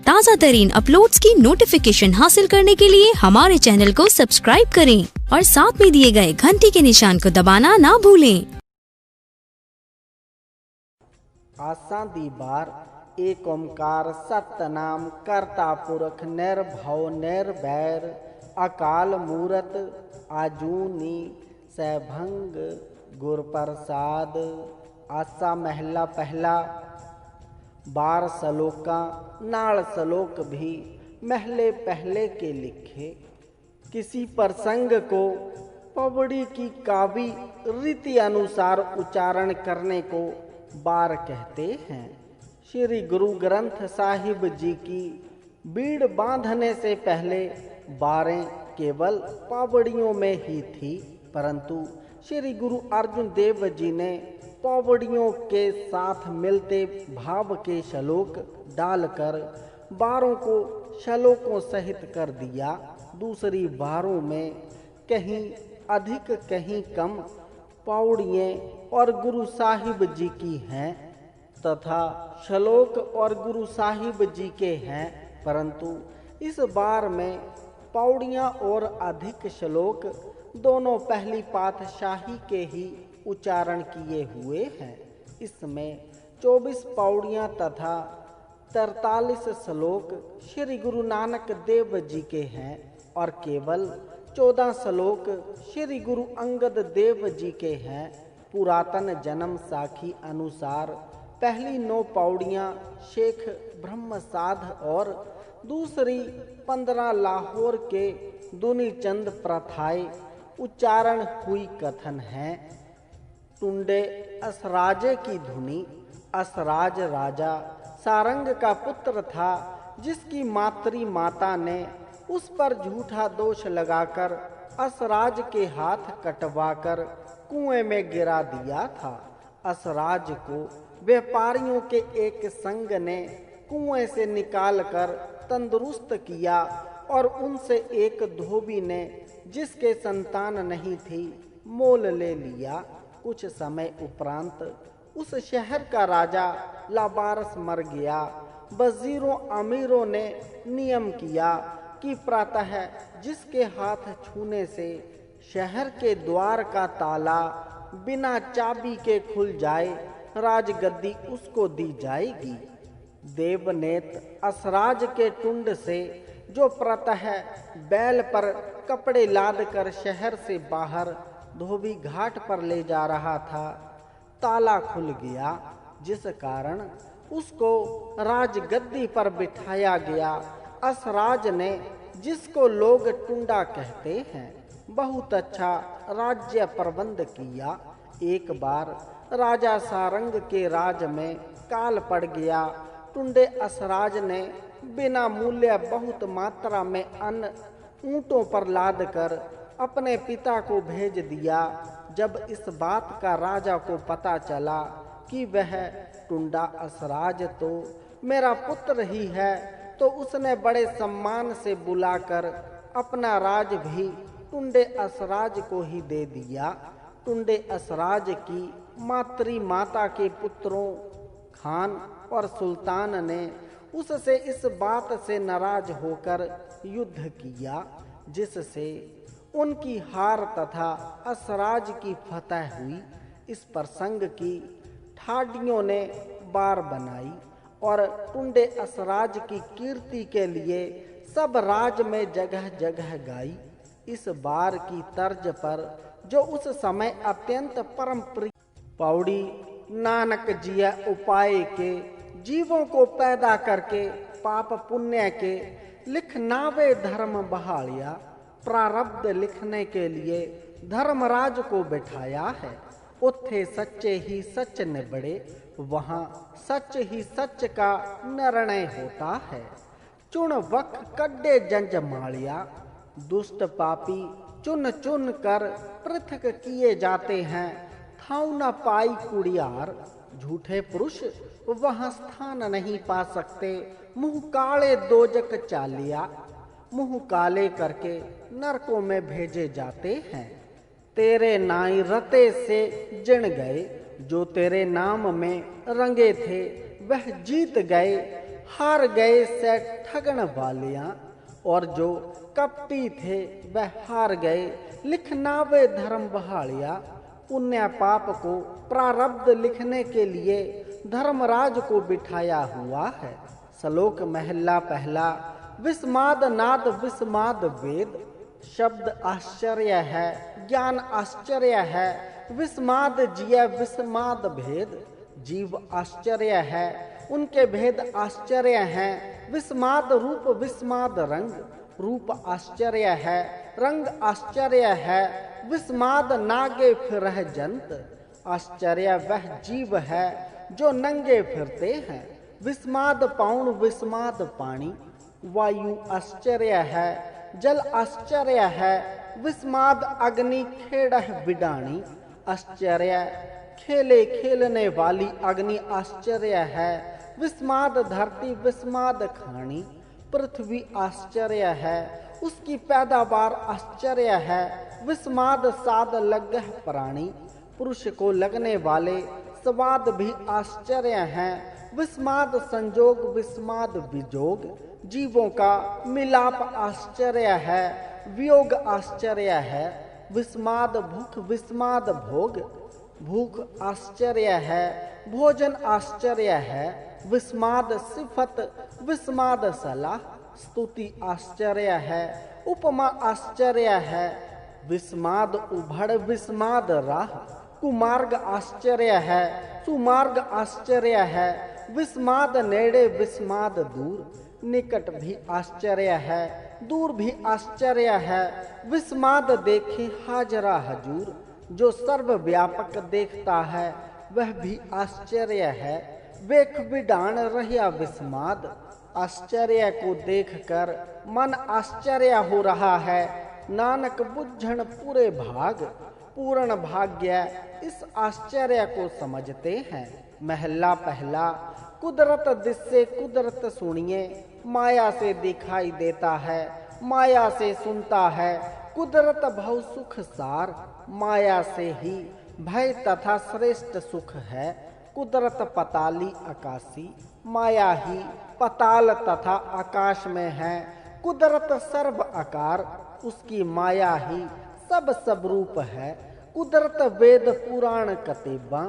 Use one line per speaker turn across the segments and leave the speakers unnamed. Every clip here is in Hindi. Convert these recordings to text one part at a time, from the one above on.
ताज़ा तरीन अपलोड्स की नोटिफिकेशन हासिल करने के लिए हमारे चैनल को सब्सक्राइब करें और साथ में दिए गए घंटी के निशान को दबाना ना भूलें।
आसा दी बार एक ओंकार सतनाम करता पुरख निर्भव निर्वैर अकाल मूरत आजूनी सैभंग गुर प्रसाद। आसा महला पहला। बार सलोका नाल सलोक भी महले पहले के लिखे। किसी प्रसंग को पवड़ी की कावी रीति अनुसार उच्चारण करने को बार कहते हैं। श्री गुरु ग्रंथ साहिब जी की बीड़ बांधने से पहले बारें केवल पावड़ियों में ही थी, परंतु श्री गुरु अर्जुन देव जी ने पावड़ियों के साथ मिलते भाव के श्लोक डालकर बारों को श्लोकों सहित कर दिया। दूसरी बारों में कहीं अधिक कहीं कम पौड़ियाँ और गुरु साहिब जी की हैं तथा श्लोक और गुरु साहिब जी के हैं, परंतु इस बार में पौड़ियाँ और अधिक श्लोक दोनों पहली पातशाही के ही उच्चारण किए हुए हैं। इसमें 24 पौड़ियाँ तथा 43 श्लोक श्री गुरु नानक देव जी के हैं और केवल 14 श्लोक श्री गुरु अंगद देव जी के हैं। पुरातन जन्म साखी अनुसार पहली 9 पौड़ियाँ शेख ब्रह्मसाध और दूसरी 15 लाहौर के दुनी चंद प्रथाएं उच्चारण हुई कथन है। टुंडे असराजे की धुनी। असराज राजा सारंग का पुत्र था, जिसकी मातृ माता ने उस पर झूठा दोष लगाकर असराज के हाथ कटवाकर कुएं में गिरा दिया था। असराज को व्यापारियों के एक संग ने कुएं से निकालकर तंदुरुस्त किया और उनसे एक धोबी ने, जिसके संतान नहीं थी, मोल ले लिया। कुछ समय उपरांत उस शहर का राजा लावारस मर गया। वजीरों अमीरों ने नियम किया कि प्रातः जिसके हाथ छूने से शहर के द्वार का ताला बिना चाबी के खुल जाए, राजगद्दी उसको दी जाएगी। देवनेत असराज के टुंड से, जो प्रातः बैल पर कपड़े लाद कर शहर से बाहर धोबी घाट पर ले जा रहा था, ताला खुल गया, जिस कारण उसको राजगद्दी पर बिठाया गया। असराज ने, जिसको लोग टुंडा कहते हैं, बहुत अच्छा राज्य प्रबंध किया। एक बार राजा सारंग के राज में काल पड़ गया। टुंडे असराज ने बिना मूल्य बहुत मात्रा में अन्न ऊंटों पर लाद कर अपने पिता को भेज दिया। जब इस बात का राजा को पता चला कि वह टुंडा असराज तो मेरा पुत्र ही है, तो उसने बड़े सम्मान से बुलाकर अपना राज भी टुंडे असराज को ही दे दिया। टुंडे असराज की मातृ माता के पुत्रों खान और सुल्तान ने उससे इस बात से नाराज होकर युद्ध किया, जिससे उनकी हार तथा असराज की फतह हुई। इस प्रसंग की ठाडियों ने बार बनाई और टुंडे असराज की कीर्ति के लिए सब राज में जगह जगह गाई। इस बार की तर्ज पर, जो उस समय अत्यंत परम प्रिय पौड़ी नानक जिया उपाय के जीवों को पैदा करके पाप पुण्य के लिखनावे धर्म बहालिया, प्रारब्ध लिखने के लिए धर्मराज को बैठाया है। उत्थे सच्चे ही सच निबड़े, वहाँ सच ही सच का निर्णय होता है। चुन वक कड्डे जंजमालिया, दुष्ट पापी चुन चुन कर पृथक किए जाते हैं। थाऊ न पाई कुड़ियार, झूठे पुरुष वहाँ स्थान नहीं पा सकते। मुँह काले दोजक चालिया, मुँह काले करके नरकों में भेजे जाते हैं। तेरे नाई रते से जिण गए, जो तेरे नाम में रंगे थे वह जीत गए। हार गए से ठगन वालियां, और जो कपटी थे वह हार गए लिखनावे धर्म बहालिया। पुण्य पाप को प्रारब्ध लिखने के लिए धर्मराज को बिठाया हुआ है। श्लोक महला पहला। विस्माद नाद विस्माद वेद, शब्द आश्चर्य है, ज्ञान आश्चर्य है। विस्माद जिय विस्माद भेद, जीव आश्चर्य है, उनके भेद आश्चर्य हैं। विस्माद रूप विस्माद रंग, रूप आश्चर्य है, रंग आश्चर्य है। विस्माद नागे फिरह जंत, आश्चर्य वह जीव है जो नंगे फिरते हैं। विस्माद पाउण विस्माद पानी, वायु आश्चर्य है, जल आश्चर्य है। विस्माद अग्नि खेड़ह बिडाणी, आश्चर्य खेले खेलने वाली अग्नि आश्चर्य है। विस्माद धरती विस्माद खानी, पृथ्वी आश्चर्य है, उसकी पैदावार आश्चर्य है। विस्माद साद लग्गह प्राणी, पुरुष को लगने वाले स्वाद भी आश्चर्य हैं। विस्माद संजोग विस्माद विजोग, जीवों का मिलाप आश्चर्य है, वियोग आश्चर्य है। विस्माद भूख विस्माद भोग, भूख आश्चर्य है, भोजन आश्चर्य है। विस्माद सिफत विस्माद सलाह, स्तुति आश्चर्य है, उपमा आश्चर्य है। विस्माद उभड़ विस्माद राह, कुमार्ग आश्चर्य है, सुमार्ग आश्चर्य है। विस्माद नेड़े विस्माद दूर, निकट भी आश्चर्य है, दूर भी आश्चर्य है। विस्माद देखे हाजरा हजूर, जो सर्वव्यापक देखता है वह भी आश्चर्य है। वेख विडान रहिया विस्माद, आश्चर्य को देखकर मन आश्चर्य हो रहा है। नानक बुझण पूरे भाग, पूर्ण भाग्य इस आश्चर्य को समझते हैं। महला पहला। कुदरत दिससे कुदरत सुनिए, माया से दिखाई देता है, माया से सुनता है। कुदरत भव सुख सार, माया से ही भय तथा श्रेष्ठ सुख है। कुदरत पताली आकाशी, माया ही पताल तथा आकाश में है। कुदरत सर्व आकार, उसकी माया ही सब रूप है। कुदरत वेद पुराण कतेबा,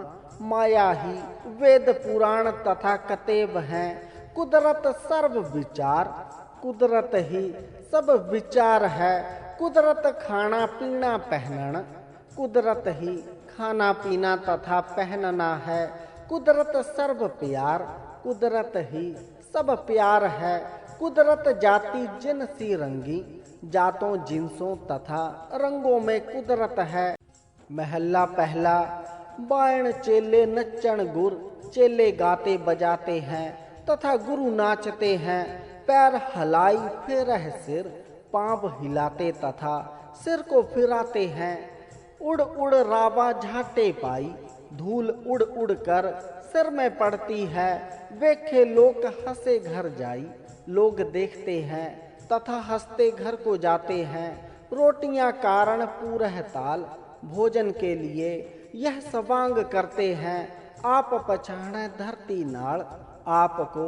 माया ही वेद पुराण तथा कतेब हैं। कुदरत सर्व विचार, कुदरत ही सब विचार है। कुदरत खाना पीना पहनना, कुदरत ही खाना पीना तथा पहनना है। कुदरत सर्व प्यार, कुदरत ही सब प्यार है। कुदरत जाति जिनसी रंगी, जातों जिनसों तथा रंगों में कुदरत है। महला पहला। बायण चेले नच्चण गुर, चेले गाते बजाते हैं तथा गुरु नाचते हैं। पैर हलाई फेरह सिर, पांव हिलाते तथा सिर को फिराते हैं। उड़ उड़ रावा झाटे पाई, धूल उड़ उड़ कर सिर में पड़ती है। वेखे लोग हंसे घर जाई, लोग देखते हैं तथा हंसते घर को जाते हैं। रोटियां कारण पूरह ताल, भोजन के लिए यह सवांग करते हैं। आप पछाड़े धरती नाड़, आपको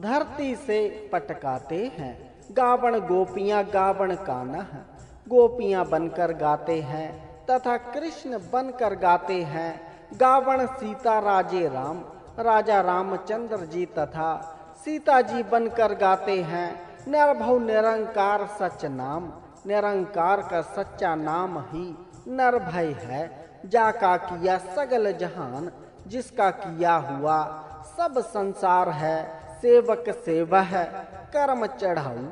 धरती से पटकाते हैं। गावण गोपियां गावण कान्हा, गोपियां बनकर गाते हैं तथा कृष्ण बनकर गाते हैं। गावण सीता राजे राम, राजा रामचंद्र जी तथा सीता जी बनकर गाते हैं। निर्भव निरंकार सच नाम, निरंकार का सच्चा नाम ही निर्भय है। जाका किया सगल जहान, जिसका किया हुआ सब संसार है। सेवक सेवा है कर्म चढ़ाऊ,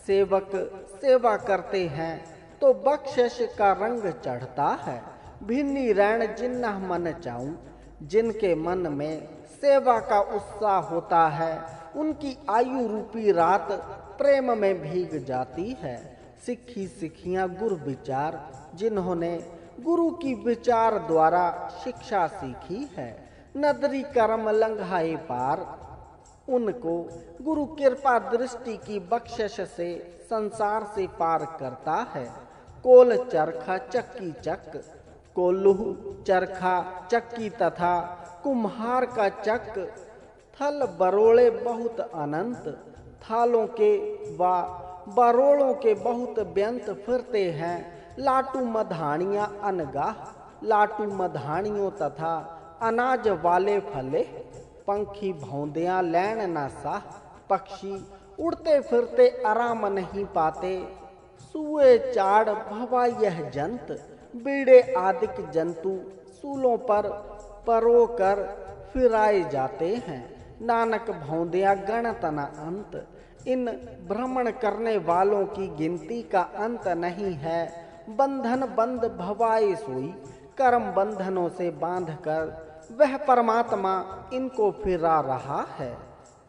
सेवक सेवा करते हैं तो बख्शिश का रंग चढ़ता है। भिन्नी रैण जिन्ना मन चाऊं, जिनके मन में सेवा का उत्साह होता है उनकी आयु रूपी रात प्रेम में भीग जाती है। सिक्खी सिखियां गुरु विचार, जिन्होंने गुरु की विचार द्वारा शिक्षा सीखी है। नदरी कर्म लंघाए पार, उनको गुरु कृपा दृष्टि की बख्शिश से संसार से पार करता है। कोल चरखा चक्की चक, कोल्लू चरखा चक्की तथा कुम्हार का चक थल बरोड़े बहुत अनंत, थालों के व बरोड़ों के बहुत व्यंत फिरते हैं। लाटू मधानियाँ अनगाह, लाटू मधानियों तथा अनाज वाले फले। पंखी भौंदियाँ लैन न साह, पक्षी उड़ते फिरते आराम नहीं पाते। सुए चाड़ भवा यह जंत, बीड़े आदिक जंतु सूलों पर परो कर फिराए जाते हैं। नानक भौंदिया गणत न अंत, इन भ्रमण करने वालों की गिनती का अंत नहीं है। बंधन बंद भवाए सोई, कर्म बंधनों से बांध कर वह परमात्मा इनको फिरा रहा है।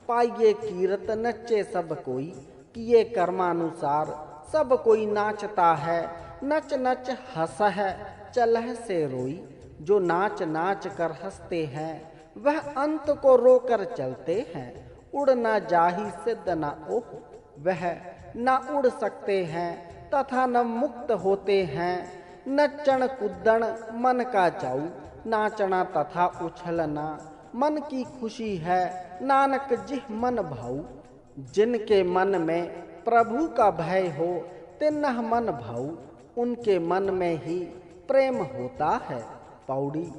पाइये कीरत नचे सब कोई, किए कर्मानुसार सब कोई नाचता है। नच नच हंस है चलह से रोई, जो नाच नाच कर हंसते हैं वह अंत को रोकर चलते हैं। उड़ न जाहि सिद्ध न ओह, वह न उड़ सकते हैं तथा न मुक्त होते हैं। नचण कुद्दण मन का चाऊ, नाचना तथा उछलना मन की खुशी है। नानक जिह मन भाऊ, जिनके मन में प्रभु का भय हो तिन्ह मन भाऊ, उनके मन में ही प्रेम होता है। पौड़ी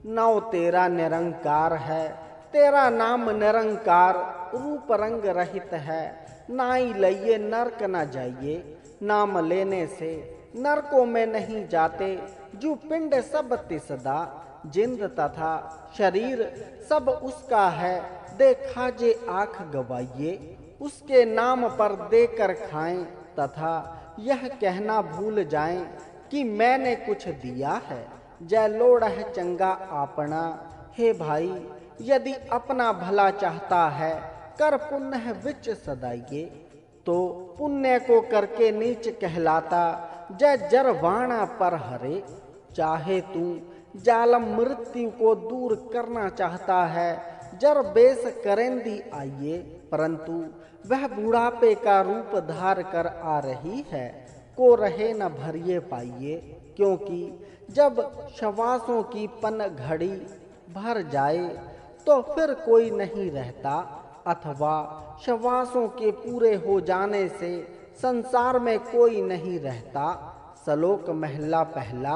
नौ तेरा निरंकार है, तेरा नाम निरंकार रूप रंग रहित है। नाई लइये नरक न जाइए, नाम लेने से नरकों में नहीं जाते। जो पिंड सब तिसदा, जिंद तथा शरीर सब उसका है। देखा जे आँख गवाइए, उसके नाम पर देकर खाएं तथा यह कहना भूल जाएं कि मैंने कुछ दिया है। जय लोड़ है चंगा आपना, हे भाई यदि अपना भला चाहता है कर पुण्य विच सदाइए। तो पुण्य को करके नीच कहलाता, जय जरवाणा पर हरे। चाहे तू जालम मृत्यु को दूर करना चाहता है, जर बेस करेंदी आइए, परंतु वह बुढ़ापे का रूप धार कर आ रही है। को रहे न भरिए पाइए, क्योंकि जब शवासों की पन घड़ी भर जाए तो फिर कोई नहीं रहता, अथवा शवासों के पूरे हो जाने से संसार में कोई नहीं रहता। सलोक महला पहला,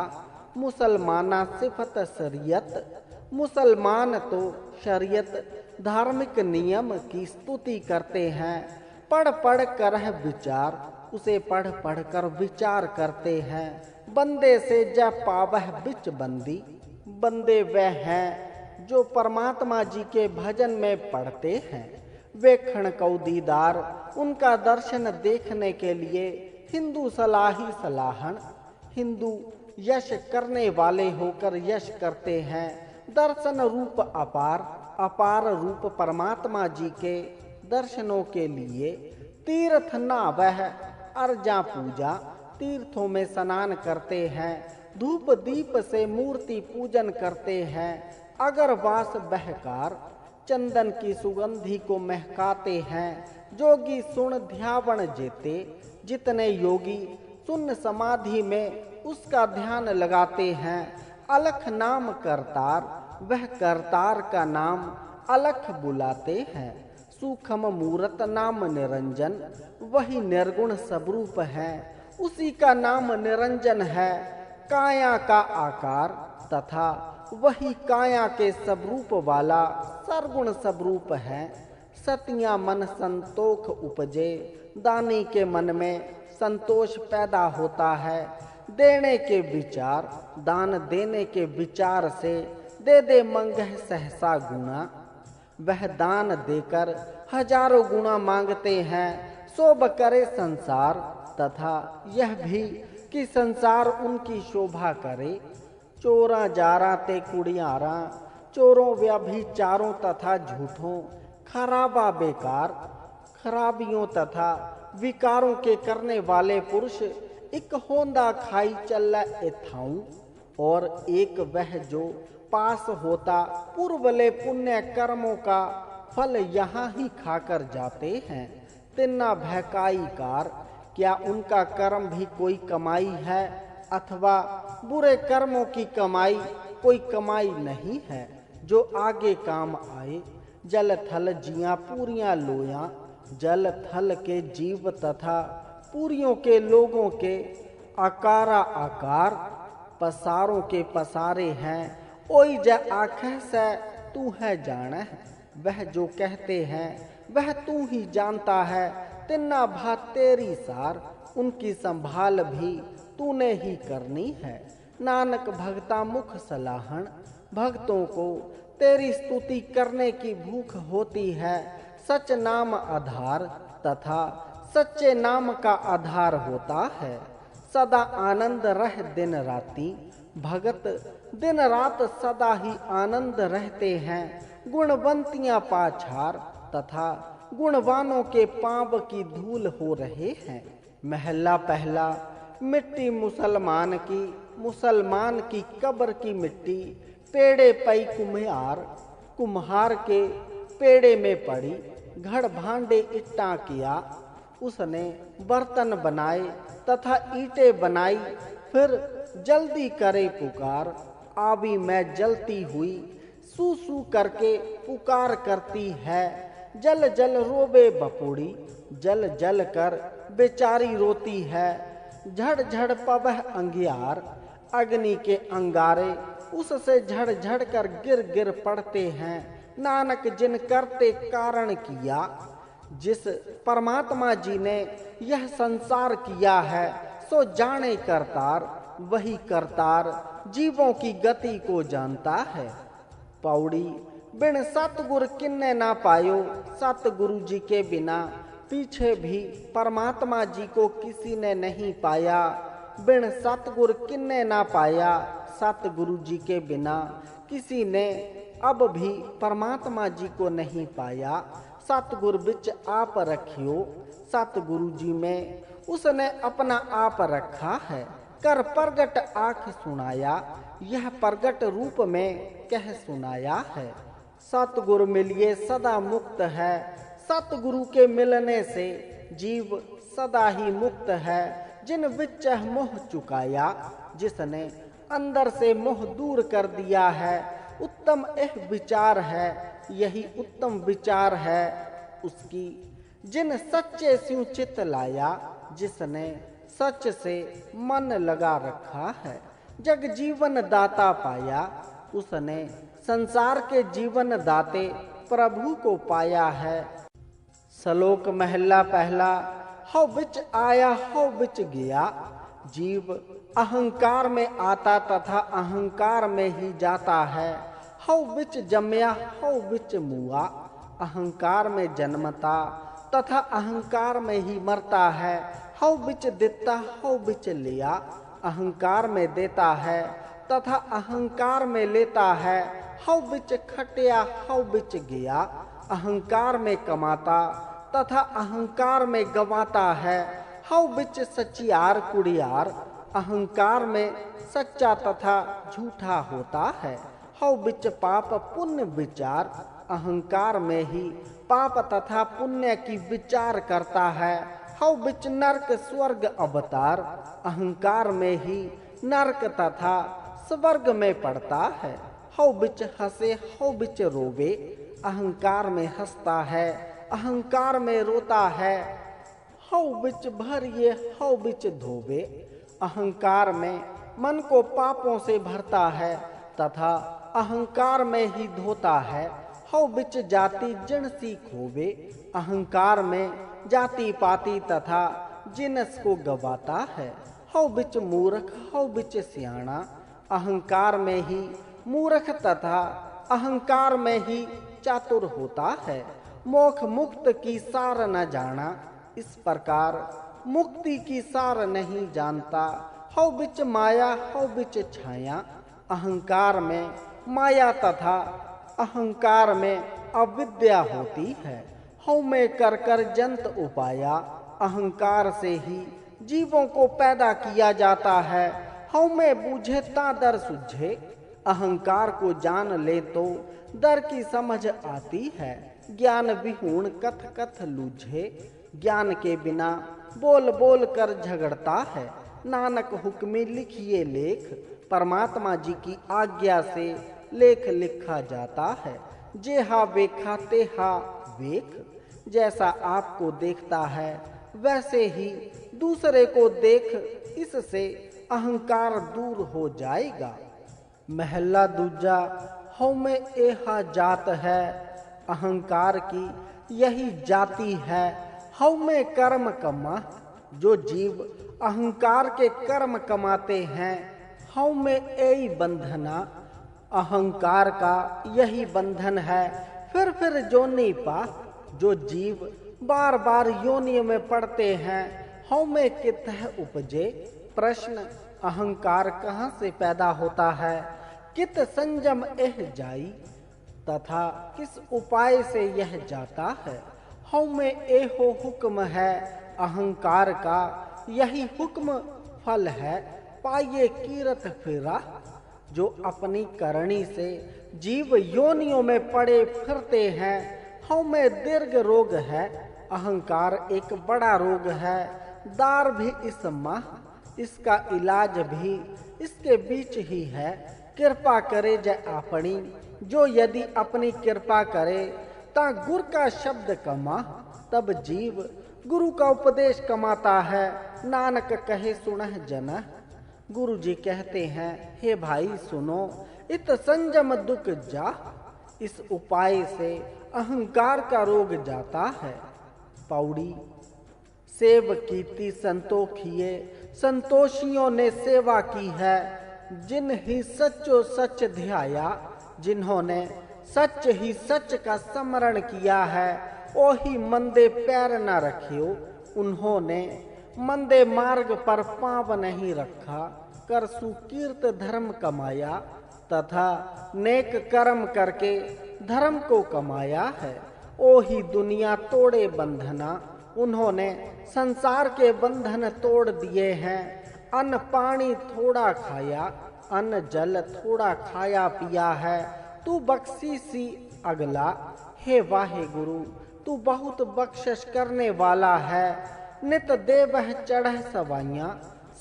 मुसलमाना सिफत शरीयत। मुसलमान तो शरीयत धार्मिक नियम की स्तुति करते हैं। पढ़ पढ़ कर विचार, उसे पढ़ पढ़ कर विचार करते हैं। बंदे से जा पावह बिच बंदी, बंदे वह हैं जो परमात्मा जी के भजन में पढ़ते हैं। वे खणकौ दीदार, उनका दर्शन देखने के लिए हिंदू सलाही सलाहन। हिंदू यश करने वाले होकर यश करते हैं। दर्शन रूप अपार, अपार रूप परमात्मा जी के दर्शनों के लिए तीर्थ नावह अर्जा पूजा, तीर्थों में स्नान करते हैं। धूप दीप से मूर्ति पूजन करते हैं। अगरवास बहकार, चंदन की सुगंधी को महकाते हैं। जोगी सुन ध्यावण जेते, जितने योगी सुन समाधि में उसका ध्यान लगाते हैं। अलख नाम करतार, वह करतार का नाम अलख बुलाते हैं। सूक्ष्म मूरत नाम निरंजन, वही निर्गुण स्वरूप है, उसी का नाम निरंजन है। काया का आकार तथा वही काया के स्वरूप वाला सरगुण स्वरूप है। सतिया मन संतोष उपजे, दानी के मन में संतोष पैदा होता है। देने के विचार, दान देने के विचार से दे दे मंगह सहसा गुना। वह दान देकर हजारों गुना मांगते हैं। शोभ करे संसार, तथा यह भी कि संसार उनकी शोभा करे। चोरा जारा ते कुड़ियारा, चोरों व्यभिचारों तथा झूठों। खराबा बेकार, खराबियों तथा विकारों के करने वाले पुरुष एक होंदा खाई चल एथाऊं। और एक वह जो पास होता पूर्वले पुण्य कर्मों का फल यहाँ ही खाकर जाते हैं। तिन्ना भयकाई कार, क्या उनका कर्म भी कोई कमाई है, अथवा बुरे कर्मों की कमाई कोई कमाई नहीं है जो आगे काम आए। जल थल जियां पूरियां लोयां, जल थल के जीव तथा पूरियों के लोगों के आकारा आकार, पसारों के पसारे हैं। ओई ज आँखें से तू है जाने, वह जो कहते हैं वह तू ही जानता है। तिन्ना भा तेरी सार, उनकी संभाल भी तूने ही करनी है। नानक भगता मुख सलाहन, भक्तों को तेरी स्तुति करने की भूख होती है। सच नाम आधार तथा सच्चे नाम का आधार होता है। सदा आनंद रह दिन राती, भगत दिन रात सदा ही आनंद रहते हैं। गुणवंतियां पाछार तथा गुणवानों के पांव की धूल हो रहे हैं। महला पहला। मिट्टी मुसलमान की, मुसलमान की कब्र की मिट्टी पेड़े पई कुम्हार, कुम्हार के पेड़े में पड़ी। घड़ भांडे इट्टा किया, उसने बर्तन बनाए तथा ईंटें बनाई। फिर जल्दी करे पुकार, आवी में जलती हुई सू सू करके पुकार करती है। जल जल रोबे बपोड़ी, जल जल कर बेचारी रोती है। झड़ झड़ पवह अंगियार, अग्नि के अंगारे उससे झड़ झड़ कर गिर गिर पड़ते हैं। नानक जिन करते कारण किया, जिस परमात्मा जी ने यह संसार किया है, सो जाने करतार, वही करतार जीवों की गति को जानता है। पौड़ी। बिन सतगुरु किन्ने ना पायो, सतगुरु जी के बिना पीछे भी परमात्मा जी को किसी ने नहीं पाया। बिन सतगुरु किन्ने ना पाया, सतगुरु जी के बिना किसी ने अब भी परमात्मा जी को नहीं पाया। सतगुरु बिच आप रखियो, सतगुरु जी में उसने अपना आप रखा है। कर प्रगट आँख सुनाया, यह प्रगट रूप में कह सुनाया है। सतगुरु मिलिए सदा मुक्त है, सतगुरु के मिलने से जीव सदा ही मुक्त है। जिन विच मोह चुकाया, जिसने अंदर से मोह दूर कर दिया है। उत्तम यह विचार है, यही उत्तम विचार है उसकी। जिन सच्चे स्यु चित लाया, जिसने सच से मन लगा रखा है। जग जीवन दाता पाया, उसने संसार के जीवन दाते प्रभु को पाया है। श्लोक महला पहला। हौ बिच आया हौ बिच गया, जीव अहंकार में आता तथा अहंकार में ही जाता है। हौ बिच जमया हौ बिच मुआ, अहंकार में जन्मता तथा अहंकार में ही मरता है। हौ बिच दिता हौ बिच लिया, अहंकार में देता है तथा अहंकार में लेता है। हौ बिच खटिया हौ बिच गया, अहंकार में कमाता तथा अहंकार में गवाता है। हौ बिच सचियार कुड़ियार, अहंकार में सच्चा तथा झूठा होता है। हौ बिच पाप पुण्य विचार, अहंकार में ही पाप तथा पुण्य की विचार करता है। हौ बिच नरक स्वर्ग अवतार, अहंकार में ही नरक तथा स्वर्ग में पड़ता है। हौ बिच हंसे हौ बिच रोवे, अहंकार में हंसता है अहंकार में रोता है। हौ बिच भरिए हौ बिच धोवे, अहंकार में मन को पापों से भरता है तथा अहंकार में ही धोता है। हौ बिच जाति जिनसी खोवे, अहंकार में जाति पाति तथा जिनस को गवाता है। हौ बिच मूर्ख हौ बिच सियाणा, अहंकार में ही मूर्ख तथा अहंकार में ही चातुर होता है। मोक्ष मुक्त की सार न जाना, इस प्रकार मुक्ति की सार नहीं जानता। हौ बिच माया हौ बिच छाया, अहंकार में माया तथा अहंकार में अविद्या होती है। हौ में कर कर जंत उपाया, अहंकार से ही जीवों को पैदा किया जाता है। हौ में बूझे ता दर सुझे, अहंकार को जान ले तो दर की समझ आती है। ज्ञान विहूण कथ कथ लूझे, ज्ञान के बिना बोल बोल कर झगड़ता है। नानक हुक्मी लिखिए लेख, परमात्मा जी की आज्ञा से लेख लिखा जाता है। जेहा वेखा तेहा वेख। जैसा आपको देखता है वैसे ही दूसरे को देख, इससे अहंकार दूर हो जाएगा। महला दूजा, हऊ में एहा जात है, अहंकार की यही जाति है। हऊ में कर्म कमा, जो जीव अहंकार के कर्म कमाते हैं, हऊ में यही बंधना, अहंकार का यही बंधन है। फिर जोनी पा, जो जीव बार बार योनि में पड़ते हैं, हऊ में कितः उपजे। प्रश्न, अहंकार कहाँ से पैदा होता है, कित संयम एह जाई, तथा किस उपाय से यह जाता है। हऊ में एहो हुक्म है, अहंकार का यही हुक्म फल है। पाइये कीरत फिरा, जो अपनी करनी से जीव योनियों में पड़े फिरते हैं, हऊ में दीर्घ रोग है। अहंकार एक बड़ा रोग है, दार भी इस माह, इसका इलाज भी इसके बीच ही है। कृपा करे जय आपनी, जो यदि अपनी कृपा करे, ता गुर का शब्द कमा, तब जीव गुरु का उपदेश कमाता है। नानक कहे सुनह जन। गुरु जी कहते हैं, हे भाई सुनो, इत संयम दुख जा, इस उपाय से अहंकार का रोग जाता है। पौड़ी, सेव कीती संतोखिए, संतोषियों ने सेवा की है। जिन ही सच्चो सच ध्याया, जिन्होंने सच ही सच का स्मरण किया है, ओही मंदे पैर न रखियो। उन्होंने मंदे मार्ग पर पांव नहीं रखा, कर सुकीर्त धर्म कमाया, तथा नेक कर्म करके धर्म को कमाया है। ओही दुनिया तोड़े बंधना, उन्होंने संसार के बंधन तोड़ दिए हैं। अन्न पानी थोड़ा खाया, अन्न जल थोड़ा खाया पिया है। तू बख्शीसी अगला, हे वाहे गुरु, तू बहुत बख्शिश करने वाला है। नित देवह चढ़ सवाइयां,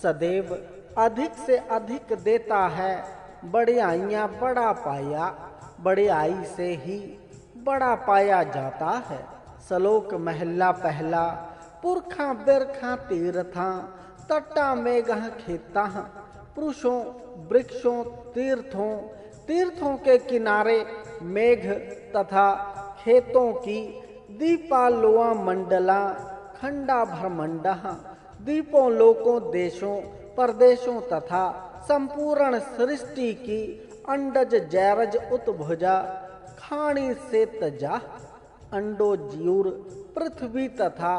सदैव अधिक से अधिक देता है। बड़ाइयां बड़ा पाया, बड़ाई से ही बड़ा पाया जाता है। श्लोक महला पहला, पुरखा बिरखा तीर्था, तट्टा मेघह खेता, पुरुषों वृक्षों तीर्थों, तीर्थों के किनारे मेघ तथा खेतों की दीपालोआ मंडला, खंडा भ्रमंडा, दीपों लोकों देशों परदेशों तथा संपूर्ण सृष्टि की अंडज जैरज उत्भुजा, खाणी से तजा, अंडो ज्यूर पृथ्वी तथा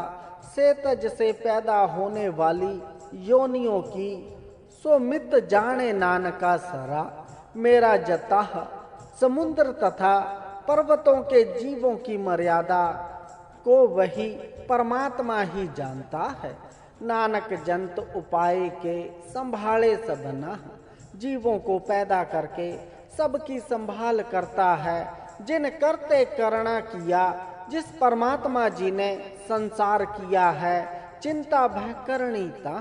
सेतज से पैदा होने वाली योनियों की, सो मित जाने नानका सरा। मेरा जताह समुद्र तथा पर्वतों के जीवों की मर्यादा को वही परमात्मा ही जानता है। नानक जंत उपाय के संभाले सबना, जीवों को पैदा करके सबकी संभाल करता है। जिन करते करना किया, जिस परमात्मा जी ने संसार किया है, चिंता भय करनीता,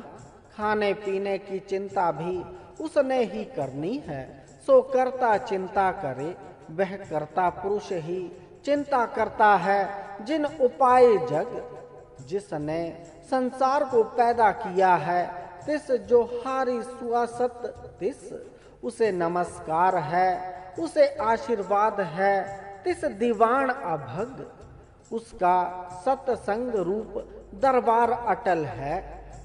खाने पीने की चिंता भी उसने ही करनी है। सो करता चिंता करे, वह करता पुरुष ही चिंता करता है। जिन उपाय जग, जिसने संसार को पैदा किया है, तिस जो हारी सुआसत तिस, उसे नमस्कार है, उसे आशीर्वाद है। तिस दीवान अभग, उसका सत्संग रूप दरबार अटल है।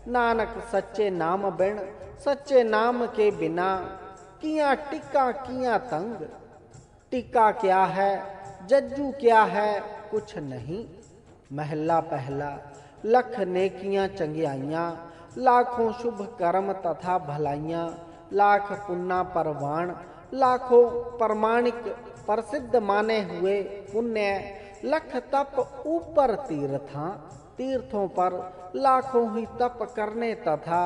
नानक सच्चे नाम बिन, सच्चे नाम के बिना, किया टिक्का किया तंग। टिक्का क्या है, जज्जू क्या है, कुछ नहीं। महला पहला, लख नेकियां चंगियाइयां, लाखों शुभ कर्म तथा भलाइयां, लाख पुन्ना परवान, लाखों प्रमाणिक प्रसिद्ध माने हुए पुण्य, लख तप ऊपर तीर्थां, तीर्थों पर लाखों ही तप करने तथा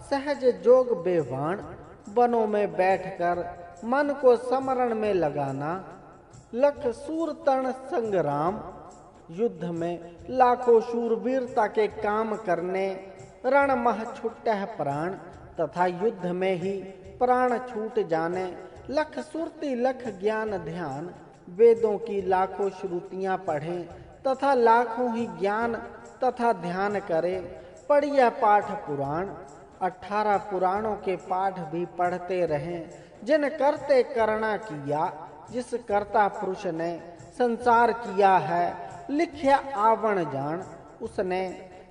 सहज जोग बेवाण, वनों में बैठकर मन को स्मरण में लगाना। लख सूर तण संग्राम, युद्ध में लाखों शूरवीरता के काम करने। रण मह छुट्टह प्राण, तथा युद्ध में ही प्राण छूट जाने। लख सुरती लख ज्ञान ध्यान, वेदों की लाखों श्रुतियां पढ़ें तथा लाखों ही ज्ञान तथा ध्यान करें। पढ़िया पाठ पुराण, 18 पुराणों के पाठ भी पढ़ते रहें। जिन करते करना किया, जिस कर्ता पुरुष ने संसार किया है, लिखया आवण जान। उसने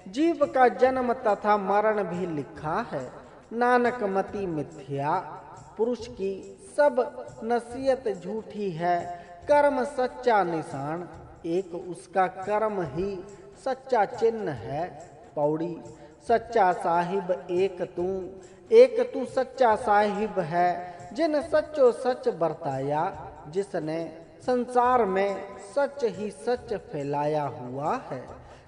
जीव का जन्म तथा मरण भी लिखा है। नानक मति मिथ्या, पुरुष की सब नसीहत झूठी है। कर्म सच्चा निशान, एक उसका कर्म ही सच्चा चिन्ह है। पौड़ी, सच्चा साहिब एक तू सच्चा साहिब है। जिन सच्चो सच बरताया, जिसने संसार में सच ही सच फैलाया हुआ है।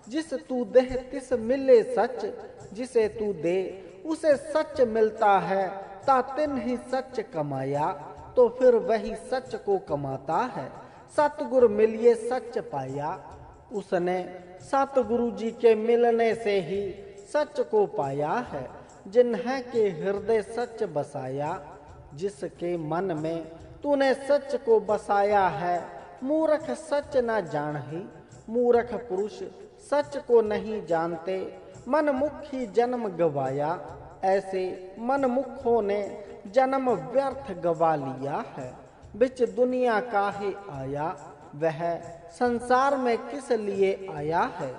जिस तू देह तिस मिले सच, जिसे तू दे उसे सच मिलता है। तातिन ही सच कमाया, तो फिर वही सच को कमाता है। सतगुरु मिलिए सच पाया, उसने सतगुरु जी के मिलने से ही सच को पाया है। जिन्हें के हृदय सच बसाया, जिसके मन में तूने सच को बसाया है। मूर्ख सच न जानहि, मूर्ख पुरुष सच को नहीं जानते। मनमुखी जन्म गवाया, ऐसे मनमुखों ने जन्म व्यर्थ गवा लिया है। बिच दुनिया काहे आया, वह संसार में किस लिए आया है।